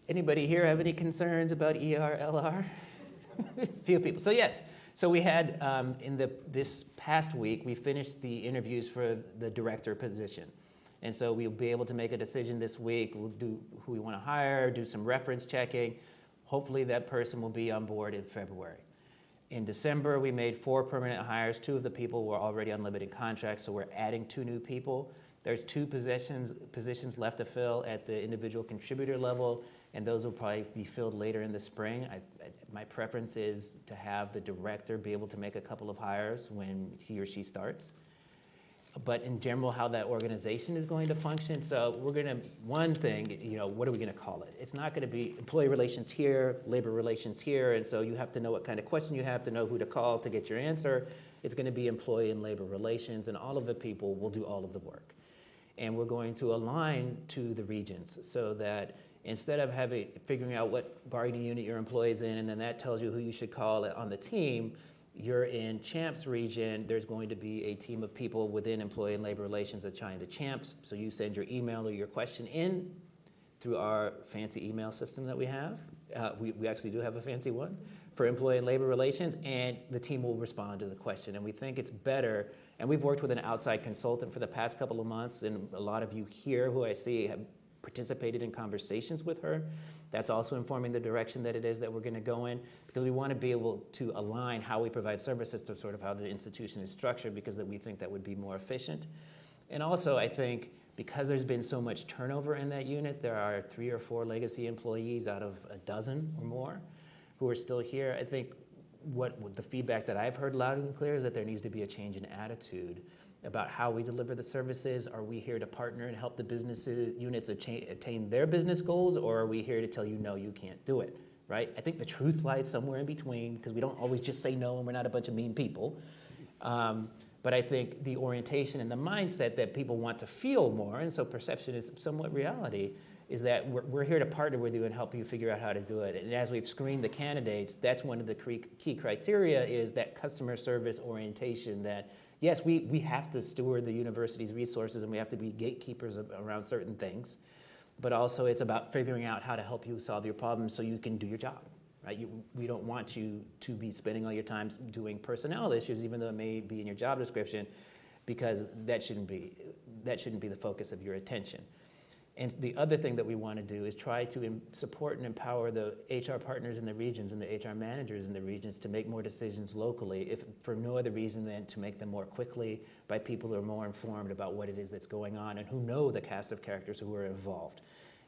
Anybody here have any concerns about ER, LR? Few people. So yes. So we had, this past week, we finished the interviews for the director position. And so we'll be able to make a decision this week. We'll do who we want to hire, do some reference checking. Hopefully that person will be on board in February. In December, we made 4 permanent hires. 2 of the people were already on limited contracts, so we're adding 2 new people. There's 2 positions left to fill at the individual contributor level, and those will probably be filled later in the spring. My preference is to have the director be able to make a couple of hires when he or she starts. But in general, how that organization is going to function. So we're gonna, one thing, what are we gonna call it? It's not gonna be employee relations here, labor relations here, and so you have to know what kind of question you have to know who to call to get your answer. It's gonna be employee and labor relations, and all of the people will do all of the work. And we're going to align to the regions so that instead of figuring out what bargaining unit your employee's in, and then that tells you who you should call on the team, you're in Champs region, there's going to be a team of people within employee and labor relations assigned to Champs. So you send your email or your question in through our fancy email system that we have. We actually do have a fancy one for employee and labor relations, and the team will respond to the question. And we think it's better, and we've worked with an outside consultant for the past couple of months, and a lot of you here who I see have participated in conversations with her. That's also informing the direction that it is that we're going to go in, because we want to be able to align how we provide services to sort of how the institution is structured, because we think that would be more efficient. And also, I think because there's been so much turnover in that unit, there are 3 or 4 legacy employees out of a dozen or more who are still here. I think what the feedback that I've heard loud and clear is that there needs to be a change in attitude about how we deliver the services. Are we here to partner and help the business units attain their business goals, or are we here to tell you, no, you can't do it, right? I think the truth lies somewhere in between, because we don't always just say no, and we're not a bunch of mean people. But I think the orientation and the mindset that people want to feel more, and so perception is somewhat reality, is that we're here to partner with you and help you figure out how to do it. And as we've screened the candidates, that's one of the key criteria, is that customer service orientation, that yes, we have to steward the university's resources and we have to be gatekeepers around certain things, but also it's about figuring out how to help you solve your problems so you can do your job, right? We don't want you to be spending all your time doing personnel issues, even though it may be in your job description, because that shouldn't be the focus of your attention. And the other thing that we want to do is try to support and empower the HR partners in the regions and the HR managers in the regions to make more decisions locally, if for no other reason than to make them more quickly by people who are more informed about what it is that's going on and who know the cast of characters who are involved.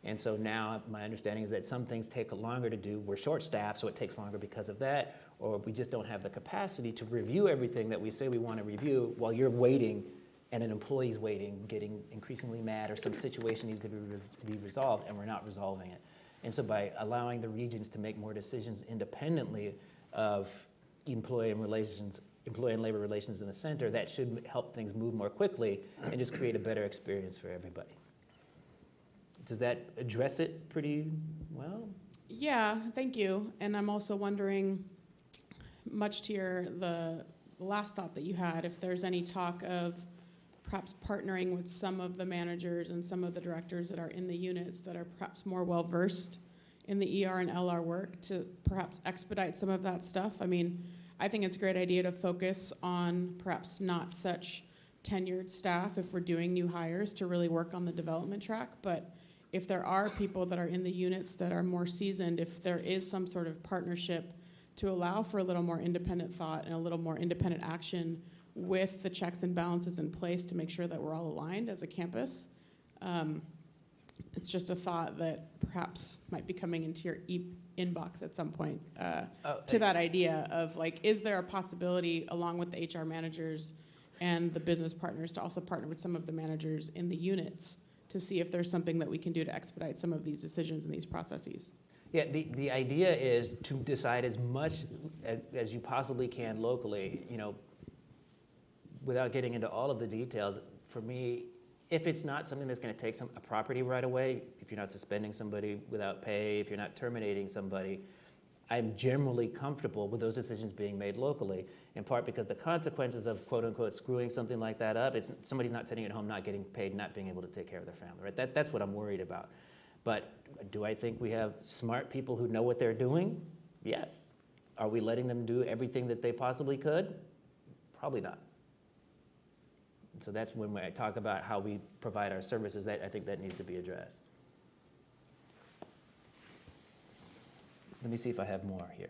And so now my understanding is that some things take longer to do. We're short-staffed, so it takes longer because of that, or we just don't have the capacity to review everything that we say we want to review while you're waiting and an employee's waiting, getting increasingly mad, or some situation needs to be resolved, and we're not resolving it. And so by allowing the regions to make more decisions independently of employee and labor relations in the center, that should help things move more quickly and just create a better experience for everybody. Does that address it pretty well? Yeah, thank you. And I'm also wondering, much to the last thought that you had, if there's any talk of perhaps partnering with some of the managers and some of the directors that are in the units that are perhaps more well-versed in the ER and LR work to perhaps expedite some of that stuff. I mean, I think it's a great idea to focus on perhaps not such tenured staff if we're doing new hires to really work on the development track. But if there are people that are in the units that are more seasoned, if there is some sort of partnership to allow for a little more independent thought and a little more independent action with the checks and balances in place to make sure that we're all aligned as a campus. It's just a thought that perhaps might be coming into your inbox at some point to that idea of, like, is there a possibility along with the HR managers and the business partners to also partner with some of the managers in the units to see if there's something that we can do to expedite some of these decisions and these processes? Yeah, the idea is to decide as much as you possibly can locally, without getting into all of the details. For me, if it's not something that's going to take a property right away, if you're not suspending somebody without pay, if you're not terminating somebody, I'm generally comfortable with those decisions being made locally, in part because the consequences of quote-unquote screwing something like that up, it's somebody's not sitting at home, not getting paid, not being able to take care of their family, right? That's what I'm worried about. But do I think we have smart people who know what they're doing? Yes. Are we letting them do everything that they possibly could? Probably not. So that's when I talk about how we provide our services, that I think that needs to be addressed. Let me see if I have more here.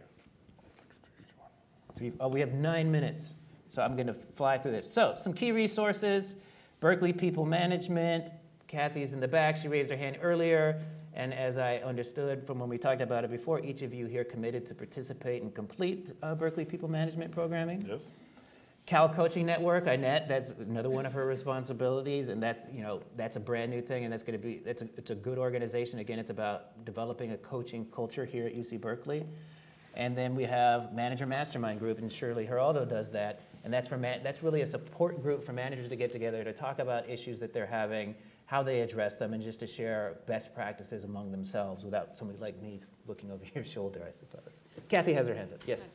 We have 9 minutes, so I'm going to fly through this. So some key resources, Berkeley People Management. Kathy's in the back. She raised her hand earlier. And as I understood from when we talked about it before, each of you here committed to participate and complete Berkeley People Management programming. Yes. Cal Coaching Network, Inette, that's another one of her responsibilities, and that's a brand new thing, and it's a good organization. Again, it's about developing a coaching culture here at UC Berkeley. And then we have Manager Mastermind Group, and Shirley Geraldo does that, and that's really a support group for managers to get together to talk about issues that they're having, how they address them, and just to share best practices among themselves without somebody like me looking over your shoulder, I suppose. Kathy has her hand up. Yes.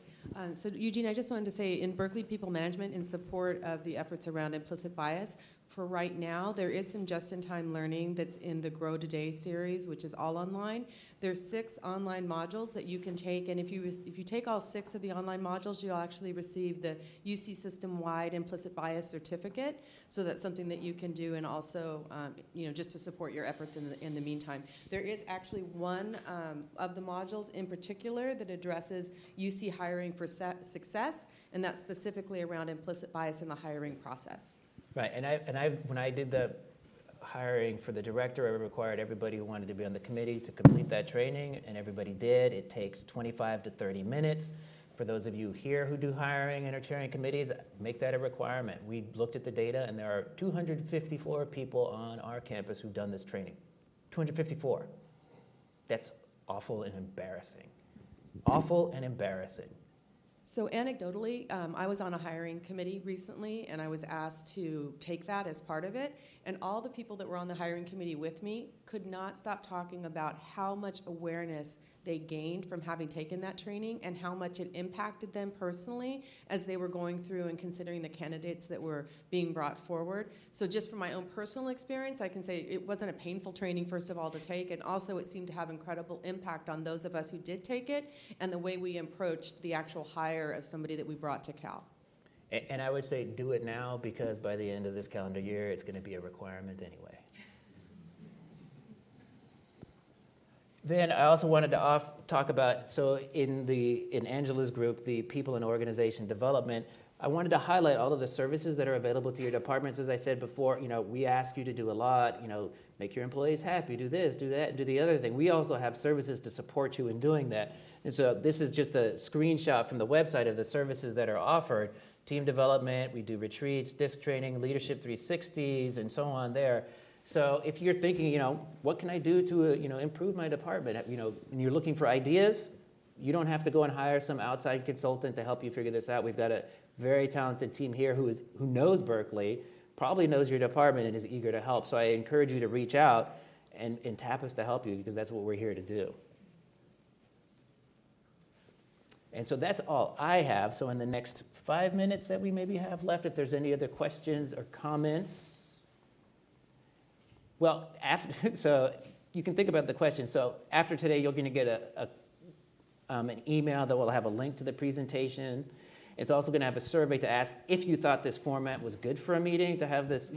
So Eugene, I just wanted to say, in Berkeley People Management, in support of the efforts around implicit bias, for right now, there is some just-in-time learning that's in the Grow Today series, which is all online. There's 6 online modules that you can take, and if you take all 6 of the online modules, you'll actually receive the UC system-wide implicit bias certificate. So that's something that you can do, and also, just to support your efforts in the meantime. There is actually one of the modules in particular that addresses UC hiring for success, and that's specifically around implicit bias in the hiring process. Right, and when I did the hiring for the director, I required everybody who wanted to be on the committee to complete that training, and everybody did. It takes 25 to 30 minutes. For those of you here who do hiring and are chairing committees, make that a requirement. We looked at the data, and there are 254 people on our campus who've done this training. 254. That's awful and embarrassing. Awful and embarrassing. So anecdotally, I was on a hiring committee recently, and I was asked to take that as part of it. And all the people that were on the hiring committee with me could not stop talking about how much awareness they gained from having taken that training and how much it impacted them personally as they were going through and considering the candidates that were being brought forward. So just from my own personal experience, I can say it wasn't a painful training, first of all, to take, and also it seemed to have incredible impact on those of us who did take it and the way we approached the actual hire of somebody that we brought to Cal. And I would say do it now, because by the end of this calendar year, it's going to be a requirement anyway. Then I also wanted to talk about, so in Angela's group, the People and Organization Development, I wanted to highlight all of the services that are available to your departments. As I said before, we ask you to do a lot, make your employees happy, do this, do that, and do the other thing. We also have services to support you in doing that. And so this is just a screenshot from the website of the services that are offered. Team development, we do retreats, disc training, leadership 360s, and so on there. So if you're thinking, what can I do to, improve my department? And you're looking for ideas, you don't have to go and hire some outside consultant to help you figure this out. We've got a very talented team here who knows Berkeley, probably knows your department, and is eager to help. So I encourage you to reach out and tap us to help you, because that's what we're here to do. And so that's all I have. So in the next 5 minutes that we maybe have left, if there's any other questions or comments. Well, so you can think about the question. So after today, you're going to get an email that will have a link to the presentation. It's also going to have a survey to ask if you thought this format was good for a meeting, to have this,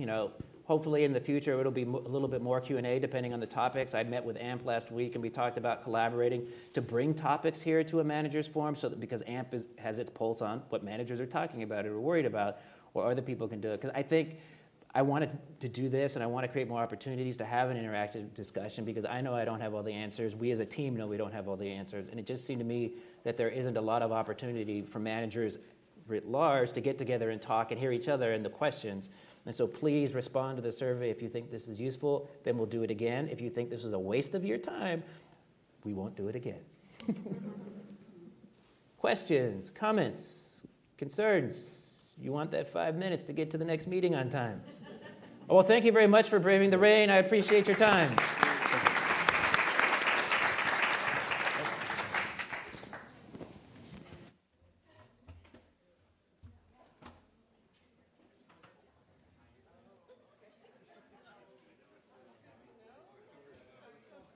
hopefully in the future it'll be a little bit more Q&A depending on the topics. I met with AMP last week, and we talked about collaborating to bring topics here to a manager's forum, so that because AMP has its pulse on what managers are talking about or worried about, or other people can do it. Because I think I wanted to do this, and I want to create more opportunities to have an interactive discussion, because I know I don't have all the answers. We as a team know we don't have all the answers. And it just seemed to me that there isn't a lot of opportunity for managers writ large to get together and talk and hear each other and the questions. And so please respond to the survey if you think this is useful, then we'll do it again. If you think this is a waste of your time, we won't do it again. Questions, comments, concerns? You want that 5 minutes to get to the next meeting on time. Well, thank you very much for braving the rain. I appreciate your time.